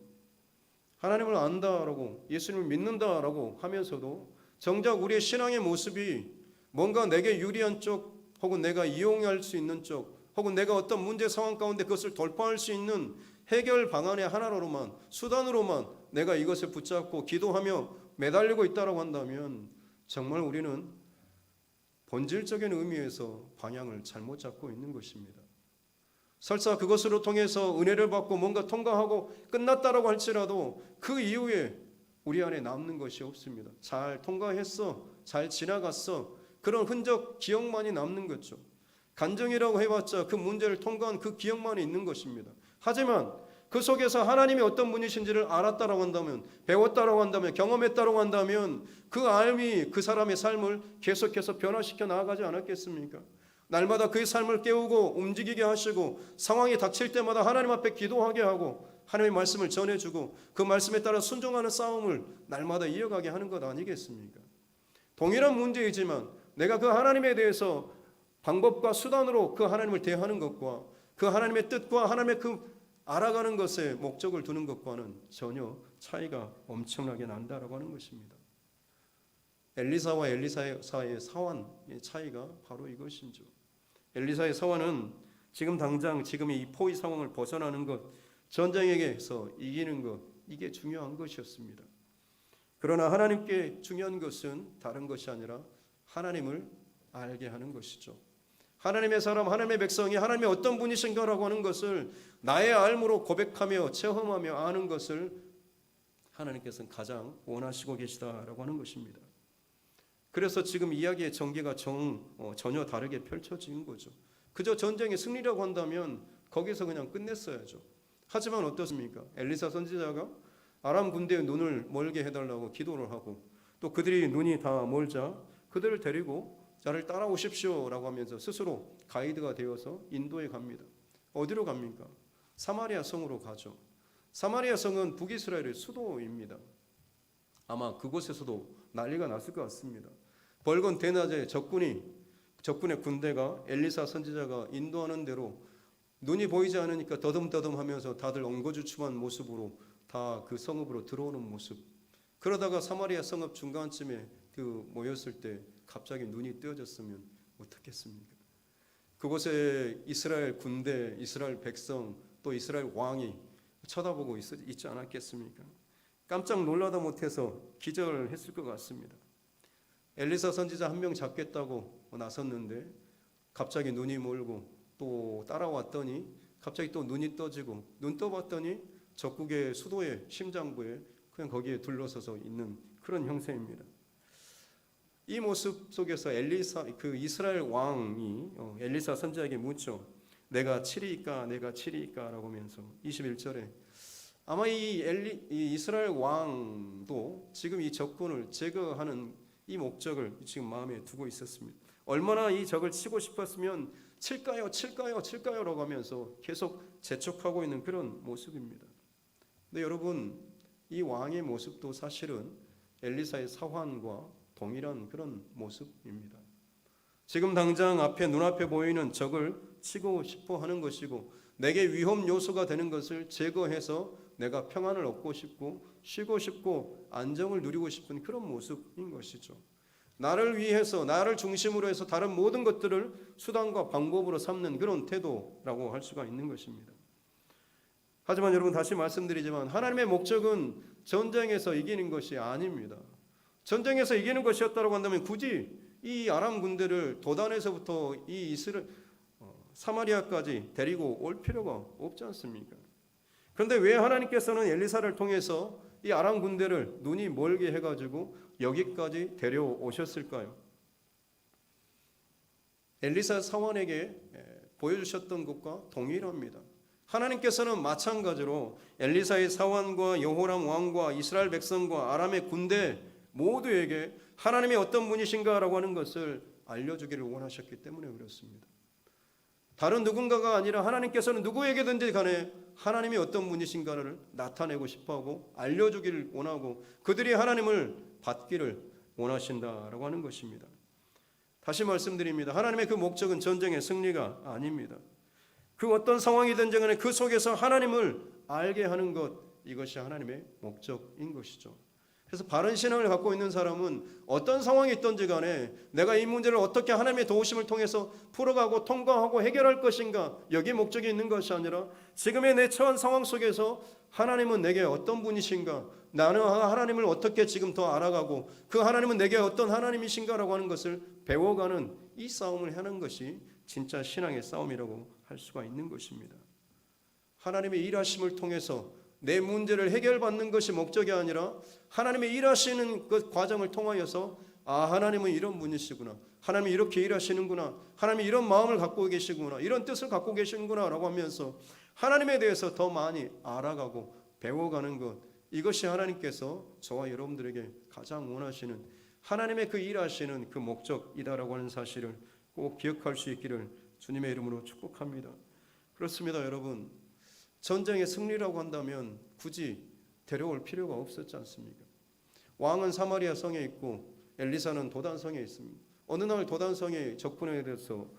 하나님을 안다라고 예수님을 믿는다라고 하면서도 정작 우리의 신앙의 모습이 뭔가 내게 유리한 쪽 혹은 내가 이용할 수 있는 쪽 혹은 내가 어떤 문제 상황 가운데 그것을 돌파할 수 있는 해결 방안의 하나로만 수단으로만 내가 이것을 붙잡고 기도하며 매달리고 있다고 한다면 정말 우리는 본질적인 의미에서 방향을 잘못 잡고 있는 것입니다. 설사 그것으로 통해서 은혜를 받고 뭔가 통과하고 끝났다라고 할지라도 그 이후에 우리 안에 남는 것이 없습니다. 잘 통과했어, 잘 지나갔어, 그런 흔적 기억만이 남는 거죠. 간증이라고 해봤자 그 문제를 통과한 그 기억만이 있는 것입니다. 하지만 그 속에서 하나님이 어떤 분이신지를 알았다라고 한다면, 배웠다라고 한다면, 경험했다라고 한다면 그 알미 그 사람의 삶을 계속해서 변화시켜 나아가지 않았겠습니까? 날마다 그의 삶을 깨우고 움직이게 하시고 상황이 닥칠 때마다 하나님 앞에 기도하게 하고 하나님의 말씀을 전해주고 그 말씀에 따라 순종하는 싸움을 날마다 이어가게 하는 것 아니겠습니까? 동일한 문제이지만 내가 그 하나님에 대해서 방법과 수단으로 그 하나님을 대하는 것과 그 하나님의 뜻과 하나님의 그 알아가는 것에 목적을 두는 것과는 전혀 차이가 엄청나게 난다라고 하는 것입니다. 엘리사와 엘리사의 사환의 차이가 바로 이것이죠. 엘리사의 사환은 지금 당장 지금의 이 포위 상황을 벗어나는 것, 전쟁에서 이기는 것, 이게 중요한 것이었습니다. 그러나 하나님께 중요한 것은 다른 것이 아니라 하나님을 알게 하는 것이죠. 하나님의 사람, 하나님의 백성이 하나님의 어떤 분이신가라고 하는 것을 나의 알므로 고백하며 체험하며 아는 것을 하나님께서는 가장 원하시고 계시다라고 하는 것입니다. 그래서 지금 이야기의 전개가 전혀 다르게 펼쳐진 거죠. 그저 전쟁의 승리라고 한다면 거기서 그냥 끝냈어야죠. 하지만 어떻습니까? 엘리사 선지자가 아람 군대의 눈을 멀게 해달라고 기도를 하고, 또 그들이 눈이 다 멀자 그들을 데리고 나를 따라오십시오라고 하면서 스스로 가이드가 되어서 인도에 갑니다. 어디로 갑니까? 사마리아 성으로 가죠. 사마리아 성은 북이스라엘의 수도입니다. 아마 그곳에서도 난리가 났을 것 같습니다. 벌건 대낮에 적군의 군대가 엘리사 선지자가 인도하는 대로 눈이 보이지 않으니까 더듬더듬 하면서 다들 엉거주춤한 모습으로 다 그 성읍으로 들어오는 모습. 그러다가 사마리아 성읍 중간쯤에 모였을 때 갑자기 눈이 뜨어졌으면 어떻겠습니까? 그곳에 이스라엘 군대, 이스라엘 백성, 또 이스라엘 왕이 쳐다보고 있지 않았겠습니까? 깜짝 놀라다 못해서 기절했을 것 같습니다. 엘리사 선지자 한 명 잡겠다고 나섰는데 갑자기 눈이 멀고 또 따라왔더니 갑자기 또 눈이 떠지고, 눈 떠봤더니 적국의 수도의 심장부에 그냥 거기에 둘러서서 있는 그런 형세입니다. 이 모습 속에서 이스라엘 왕이 엘리사 선지자에게 묻죠. 내가 치리이까 내가 치리이까라고 하면서 21절에 아마 이 이스라엘 왕도 지금 이 적군을 제거하는 이 목적을 지금 마음에 두고 있었습니다. 얼마나 이 적을 치고 싶었으면 칠까요라고 하면서 계속 재촉하고 있는 그런 모습입니다. 근데 여러분, 이 왕의 모습도 사실은 엘리사의 사환과 동일한 그런 모습입니다. 지금 당장 눈앞에 보이는 적을 치고 싶어 하는 것이고, 내게 위험 요소가 되는 것을 제거해서 내가 평안을 얻고 싶고 쉬고 싶고 안정을 누리고 싶은 그런 모습인 것이죠. 나를 위해서, 나를 중심으로 해서 다른 모든 것들을 수단과 방법으로 삼는 그런 태도라고 할 수가 있는 것입니다. 하지만 여러분, 다시 말씀드리지만 하나님의 목적은 전쟁에서 이기는 것이 아닙니다. 전쟁에서 이기는 것이었다고 한다면 굳이 이 아람 군대를 도단에서부터 이 사마리아까지 데리고 올 필요가 없지 않습니까? 그런데 왜 하나님께서는 엘리사를 통해서 이 아람 군대를 눈이 멀게 해가지고 여기까지 데려오셨을까요? 엘리사 사환에게 보여주셨던 것과 동일합니다. 하나님께서는 마찬가지로 엘리사의 사환과 여호람 왕과 이스라엘 백성과 아람의 군대 모두에게 하나님이 어떤 분이신가라고 하는 것을 알려주기를 원하셨기 때문에 그렇습니다. 다른 누군가가 아니라 하나님께서는 누구에게든지 간에 하나님이 어떤 분이신가를 나타내고 싶어하고 알려주기를 원하고 그들이 하나님을 받기를 원하신다라고 하는 것입니다. 다시 말씀드립니다. 하나님의 그 목적은 전쟁의 승리가 아닙니다. 그 어떤 상황이든지 간에 그 속에서 하나님을 알게 하는 것, 이것이 하나님의 목적인 것이죠. 그래서 바른 신앙을 갖고 있는 사람은 어떤 상황이 있든지 간에 내가 이 문제를 어떻게 하나님의 도우심을 통해서 풀어가고 통과하고 해결할 것인가, 여기에 목적이 있는 것이 아니라 지금의 내 처한 상황 속에서 하나님은 내게 어떤 분이신가, 나는 하나님을 어떻게 지금 더 알아가고 그 하나님은 내게 어떤 하나님이신가라고 하는 것을 배워가는 이 싸움을 하는 것이 진짜 신앙의 싸움이라고 할 수가 있는 것입니다. 하나님의 일하심을 통해서 내 문제를 해결받는 것이 목적이 아니라 하나님의 일하시는 그 과정을 통하여서 하나님은 이런 분이시구나, 하나님이 이렇게 일하시는구나, 하나님이 이런 마음을 갖고 계시구나, 이런 뜻을 갖고 계시는구나 라고 하면서 하나님에 대해서 더 많이 알아가고 배워가는 것, 이것이 하나님께서 저와 여러분들에게 가장 원하시는 하나님의 그 일하시는 그 목적이다라고 하는 사실을 꼭 기억할 수 있기를 주님의 이름으로 축복합니다. 그렇습니다. 여러분, 전쟁의 승리라고 한다면 굳이 데려올 필요가 없었지 않습니까? 왕은 사마리아 성에 있고 엘리사는 도단성에 있습니다. 어느 날 도단성에 적군에 대해서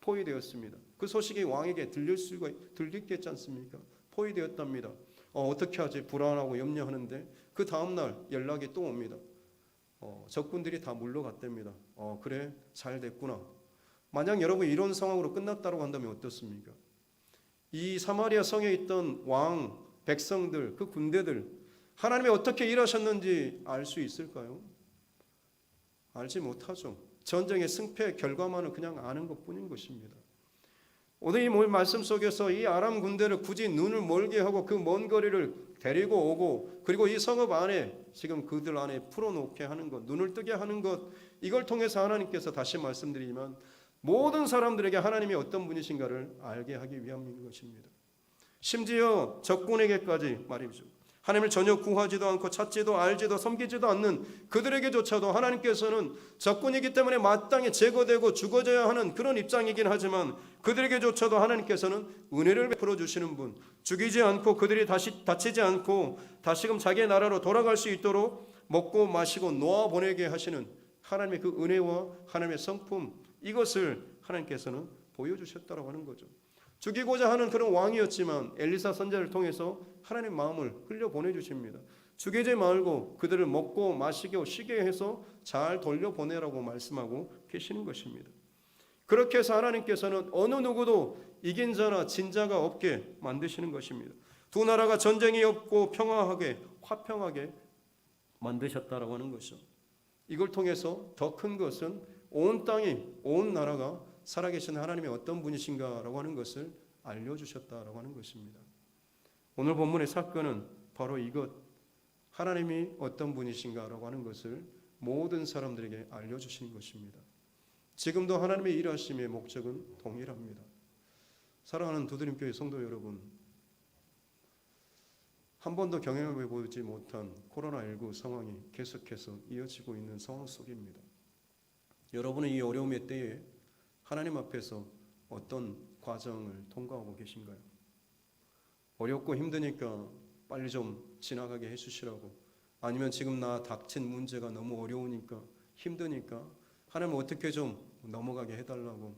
포위되었습니다. 그 소식이 왕에게 들리겠지 않습니까? 포위되었답니다. 어떻게 하지? 불안하고 염려하는데 그 다음날 연락이 또 옵니다. 적군들이 다 물러갔답니다. 그래, 잘 됐구나. 만약 여러분 이런 상황으로 끝났다고 한다면 어떻습니까? 이 사마리아 성에 있던 왕, 백성들, 그 군대들, 하나님이 어떻게 일하셨는지 알 수 있을까요? 알지 못하죠. 전쟁의 승패 결과만을 그냥 아는 것뿐인 것입니다. 오늘 이 말씀 속에서 이 아람 군대를 굳이 눈을 멀게 하고 그 먼 거리를 데리고 오고 그리고 이 성읍 안에 지금 그들 안에 풀어놓게 하는 것, 눈을 뜨게 하는 것, 이걸 통해서 하나님께서 다시 말씀드리지만 모든 사람들에게 하나님이 어떤 분이신가를 알게 하기 위함인 것입니다. 심지어 적군에게까지 말이죠. 하나님을 전혀 구하지도 않고 찾지도 알지도 섬기지도 않는 그들에게조차도 하나님께서는 적군이기 때문에 마땅히 제거되고 죽어져야 하는 그런 입장이긴 하지만 그들에게조차도 하나님께서는 은혜를 베풀어 주시는 분, 죽이지 않고 그들이 다시 다치지 않고 다시금 자기의 나라로 돌아갈 수 있도록 먹고 마시고 놓아 보내게 하시는 하나님의 그 은혜와 하나님의 성품, 이것을 하나님께서는 보여주셨다고 하는 거죠. 죽이고자 하는 그런 왕이었지만 엘리사 선지자를 통해서 하나님 마음을 흘려보내주십니다. 죽이지 말고 그들을 먹고 마시고 쉬게 해서 잘 돌려보내라고 말씀하고 계시는 것입니다. 그렇게 해서 하나님께서는 어느 누구도 이긴 자나 진 자가 없게 만드시는 것입니다. 두 나라가 전쟁이 없고 평화하게 화평하게 만드셨다라고 하는 것이죠. 이걸 통해서 더 큰 것은 온 땅이 온 나라가 살아계신 하나님이 어떤 분이신가라고 하는 것을 알려주셨다라고 하는 것입니다. 오늘 본문의 사건은 바로 이것, 하나님이 어떤 분이신가라고 하는 것을 모든 사람들에게 알려주시는 것입니다. 지금도 하나님의 일하심의 목적은 동일합니다. 사랑하는 두드림교회 성도 여러분, 한 번도 경험해 보지 못한 코로나19 상황이 계속해서 이어지고 있는 상황 속입니다. 여러분은 이 어려움의 때에 하나님 앞에서 어떤 과정을 통과하고 계신가요? 어렵고 힘드니까 빨리 좀 지나가게 해주시라고, 아니면 지금 나 닥친 문제가 너무 어려우니까 힘드니까 하나님 어떻게 좀 넘어가게 해달라고,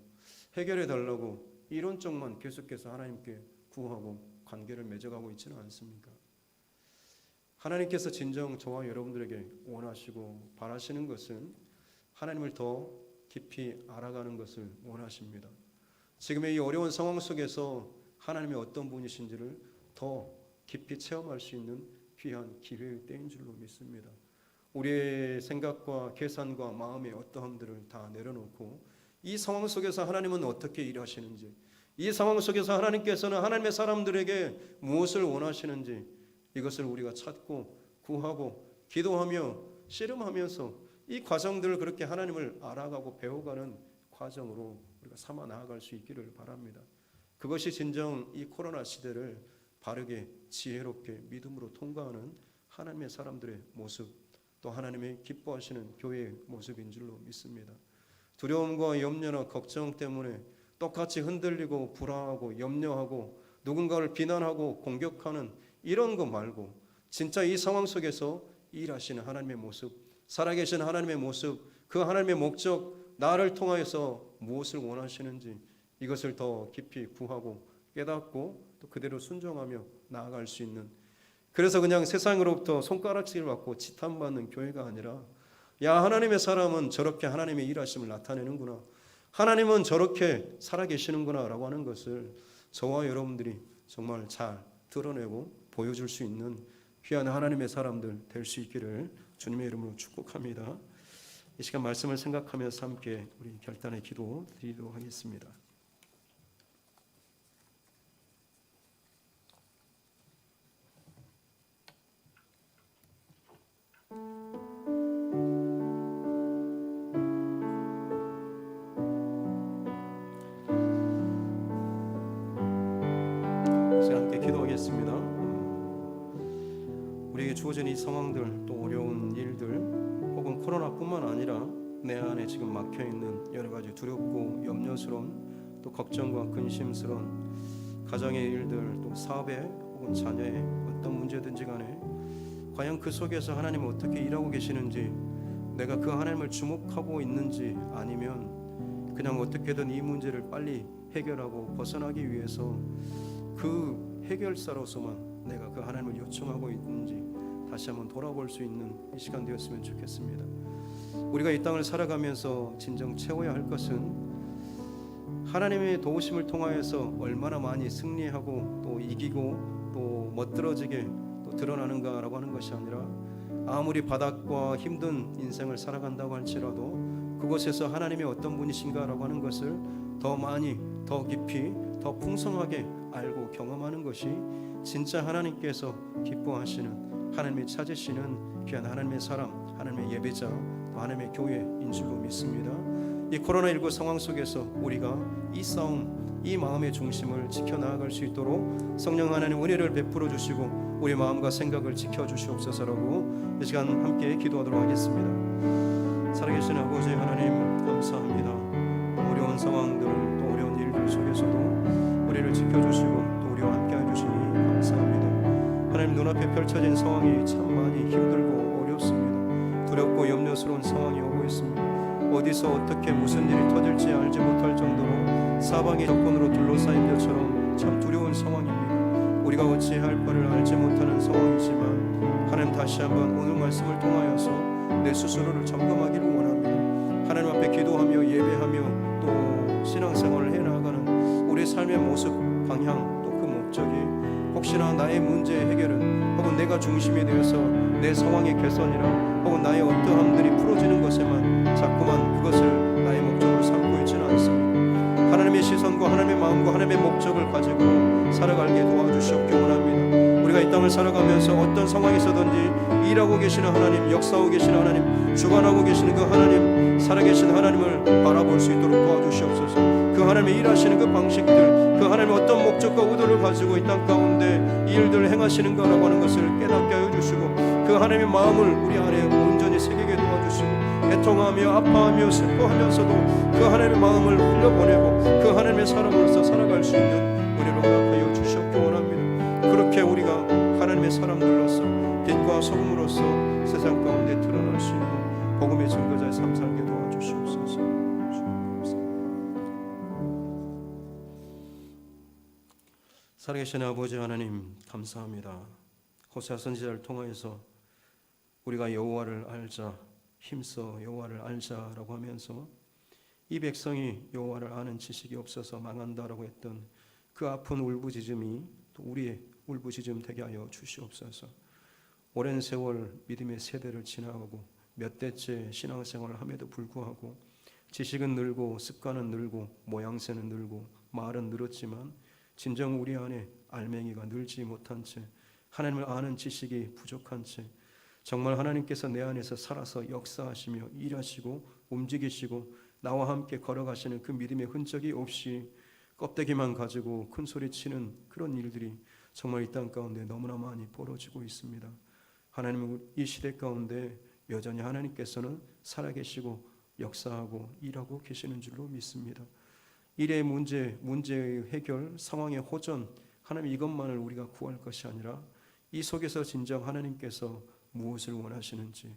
해결해 달라고 이런 쪽만 계속해서 하나님께 구하고 관계를 맺어가고 있지는 않습니까? 하나님께서 진정 저와 여러분들에게 원하시고 바라시는 것은 하나님을 더 깊이 알아가는 것을 원하십니다. 지금의 이 어려운 상황 속에서 하나님이 어떤 분이신지를 더 깊이 체험할 수 있는 귀한 기회의 때인 줄로 믿습니다. 우리의 생각과 계산과 마음의 어떠함들을 다 내려놓고 이 상황 속에서 하나님은 어떻게 일하시는지, 이 상황 속에서 하나님께서는 하나님의 사람들에게 무엇을 원하시는지, 이것을 우리가 찾고 구하고 기도하며 씨름하면서 이 과정들을 그렇게 하나님을 알아가고 배워가는 과정으로 우리가 삼아 나아갈 수 있기를 바랍니다. 그것이 진정 이 코로나 시대를 바르게 지혜롭게 믿음으로 통과하는 하나님의 사람들의 모습, 또 하나님의 기뻐하시는 교회의 모습인 줄로 믿습니다. 두려움과 염려나 걱정 때문에 똑같이 흔들리고 불안하고 염려하고 누군가를 비난하고 공격하는 이런 거 말고 진짜 이 상황 속에서 일하시는 하나님의 모습, 살아계신 하나님의 모습, 그 하나님의 목적, 나를 통하여서 무엇을 원하시는지 이것을 더 깊이 구하고 깨닫고 또 그대로 순종하며 나아갈 수 있는, 그래서 그냥 세상으로부터 손가락질 받고 지탄받는 교회가 아니라, 야, 하나님의 사람은 저렇게 하나님의 일하심을 나타내는구나, 하나님은 저렇게 살아계시는구나 라고 하는 것을 저와 여러분들이 정말 잘 드러내고 보여줄 수 있는 귀한 하나님의 사람들 될 수 있기를 주님의 이름으로 축복합니다. 이 시간 말씀을 생각하면서 함께 우리 결단의 기도 드리도록 하겠습니다. 함께 기도하겠습니다. 우리에게 주어진 이 상황들, 또 어려운 일들, 혹은 코로나뿐만 아니라 내 안에 지금 막혀있는 여러 가지 두렵고 염려스러운, 또 걱정과 근심스러운 가정의 일들, 또 사업의 혹은 자녀의 어떤 문제든지 간에 과연 그 속에서 하나님은 어떻게 일하고 계시는지, 내가 그 하나님을 주목하고 있는지, 아니면 그냥 어떻게든 이 문제를 빨리 해결하고 벗어나기 위해서 그 해결사로서만 내가 그 하나님을 요청하고 있는지 다시 한번 돌아볼 수 있는 이 시간 되었으면 좋겠습니다. 우리가 이 땅을 살아가면서 진정 채워야 할 것은 하나님의 도우심을 통하여서 얼마나 많이 승리하고 또 이기고 또 멋들어지게 또 드러나는가라고 하는 것이 아니라, 아무리 바닥과 힘든 인생을 살아간다고 할지라도 그곳에서 하나님이 어떤 분이신가라고 하는 것을 더 많이, 더 깊이, 더 풍성하게 알고 경험하는 것이 진짜 하나님께서 기뻐하시는, 하나님이 찾으시는 귀한 하나님의 사람, 하나님의 예배자, 또 하나님의 교회인 줄로 믿습니다. 이 코로나19 상황 속에서 우리가 이 싸움, 이 마음의 중심을 지켜나갈 수 있도록 성령 하나님 은혜를 베풀어 주시고 우리 마음과 생각을 지켜주시옵소서라고 이 시간 함께 기도하도록 하겠습니다. 살아계신 아버지 하나님 감사합니다. 어려운 상황들 또 어려운 일들 속에서도 우리를 지켜주시고 또 우리와 함께 해주시니 감사합니다. 하나님 눈앞에 펼쳐진 상황이 참 많이 힘들고 어렵습니다. 두렵고 염려스러운 상황이 오고 있습니다. 어디서 어떻게 무슨 일이 터질지 알지 못할 정도로 사방이 적군으로 둘러싸인 것처럼 참 두려운 상황입니다. 우리가 어찌할 바를 알지 못하는 상황이지만 하나님 다시 한번 오늘 말씀을 통하여서 내 스스로를 점검하기를 원합니다. 하나님 앞에 기도하며 예배하며 또 신앙생활을 해나가는 우리 삶의 모습, 방향 또 그 목적이 혹시나 나의 문제 해결은 혹은 내가 중심이 되어서 내 상황의 개선이라 혹은 나의 어떠함들이 풀어지는 것에만 자꾸만 그것을 나의 목적으로 삼고 있지는 않습니다. 하나님의 시선과 하나님의 마음과 하나님의 목적을 가지고 살아가게 도와주시옵기 원합니다. 우리가 이 땅을 살아가면서 어떤 상황에서든지 일하고 계시는 하나님, 역사하고 계시는 하나님, 주관하고 계시는 그 하나님, 살아계신 하나님을 바라볼 수 있도록 도와주시옵소서. 그 하나님의 일하시는 그 방식들, 그 하나님의 어떤 목적과 의도를 가지고 이 땅 가운데 이 일들을 행하시는가라고 하는 것을 깨닫게 하여 주시고 그 하나님의 마음을 우리 안에 온전히 새기게 도와주시고 애통하며 아파하며 슬퍼하면서도 그 하나님의 마음을 흘려보내고 그 하나님의 사람으로서 살아갈 수 있는 우리를 허락하여 주시옵기 원합니다. 그렇게 우리가 하나님의 사람들로서 빛과 소금으로서 세상 가운데 드러날 수 있는 복음의 증거자의 삶 살게 도와주시옵소서. 살아계신 아버지 하나님 감사합니다. 호세아 선지자를 통하여서 우리가 여호와를 알자, 힘써 여호와를 알자라고 하면서 이 백성이 여호와를 아는 지식이 없어서 망한다라고 했던 그 아픈 울부짖음이 또 우리의 울부짖음 되게 하여 주시옵소서. 오랜 세월 믿음의 세대를 지나가고 몇 대째 신앙생활을 함에도 불구하고 지식은 늘고 습관은 늘고 모양새는 늘고 말은 늘었지만 진정 우리 안에 알맹이가 늘지 못한 채 하나님을 아는 지식이 부족한 채 정말 하나님께서 내 안에서 살아서 역사하시며 일하시고 움직이시고 나와 함께 걸어가시는 그 믿음의 흔적이 없이 껍데기만 가지고 큰 소리 치는 그런 일들이 정말 이 땅 가운데 너무나 많이 벌어지고 있습니다. 하나님은 이 시대 가운데 여전히 하나님께서는 살아계시고 역사하고 일하고 계시는 줄로 믿습니다. 일의 문제의 해결, 상황의 호전, 하나님 이것만을 우리가 구할 것이 아니라 이 속에서 진정 하나님께서 무엇을 원하시는지,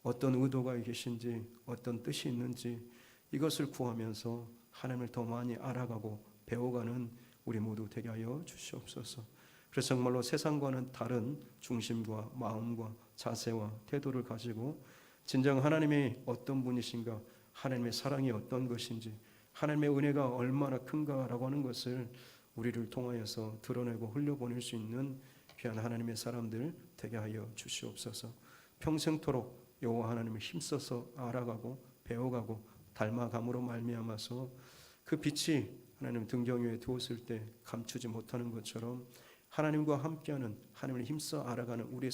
어떤 의도가 계신지, 어떤 뜻이 있는지 이것을 구하면서 하나님을 더 많이 알아가고 배워가는 우리 모두 되게 하여 주시옵소서. 그래서 정말로 세상과는 다른 중심과 마음과 자세와 태도를 가지고 진정 하나님이 어떤 분이신가, 하나님의 사랑이 어떤 것인지, 하나님의 은혜가 얼마나 큰가라고 하는 것을 우리를 통하여서 드러내고 흘려보낼 수 있는 귀한 하나님의 사람들 되게 하여 주시옵소서. 평생토록 여호와 하나님을 힘써서 알아가고 배워가고 닮아감으로 말미암아서 그 빛이 하나님 등경 위에 두었을 때 감추지 못하는 것처럼 하나님과 함께하는 하나님을 힘써 알아가는 우리의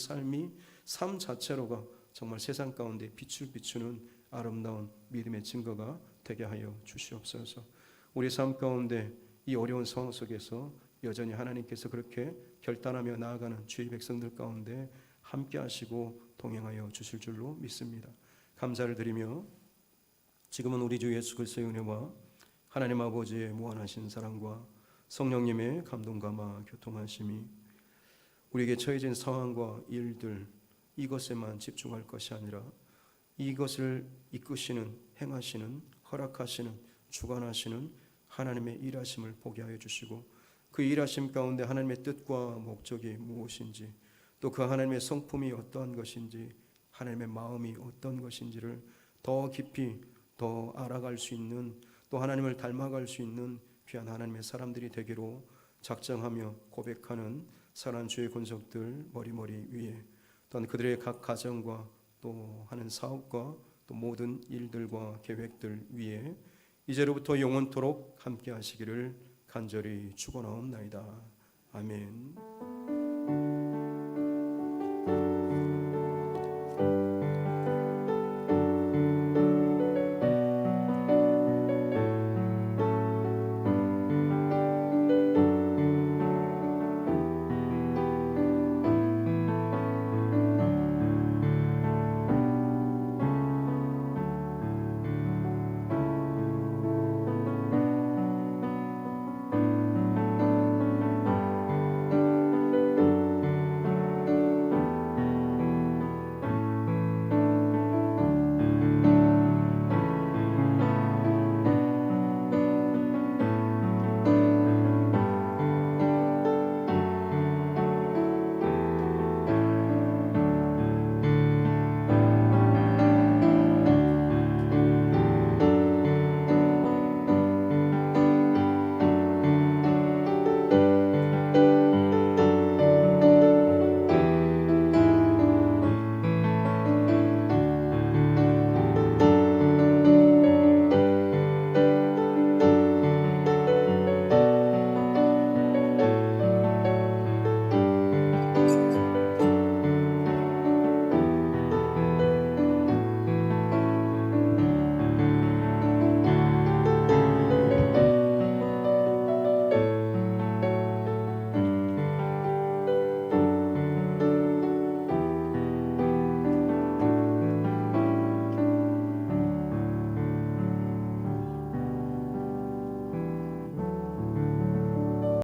삶 자체로가 정말 세상 가운데 빛을 비추는 아름다운 믿음의 증거가 되게 하여 주시옵소서. 우리 삶 가운데 이 어려운 상황 속에서 여전히 하나님께서 그렇게 결단하며 나아가는 주의 백성들 가운데 함께 하시고 동행하여 주실 줄로 믿습니다. 감사를 드리며 지금은 우리 주 예수 그리스도의 은혜와 하나님 아버지의 무한하신 사랑과 성령님의 감동감화 교통하심이 우리에게 처해진 상황과 일들 이것에만 집중할 것이 아니라 이것을 이끄시는, 행하시는, 허락하시는, 주관하시는 하나님의 일하심을 보게 하여 주시고 그 일하심 가운데 하나님의 뜻과 목적이 무엇인지 또 그 하나님의 성품이 어떠한 것인지 하나님의 마음이 어떤 것인지를 더 깊이 더 알아갈 수 있는 또 하나님을 닮아갈 수 있는 귀한 하나님의 사람들이 되기로 작정하며 고백하는 사랑하는 주의 권속들 머리머리 위에 또한 그들의 각 가정과 또 하는 사업과 또 모든 일들과 계획들 위에 이제로부터 영원토록 함께 하시기를 간절히 축원하옵나이다. 아멘.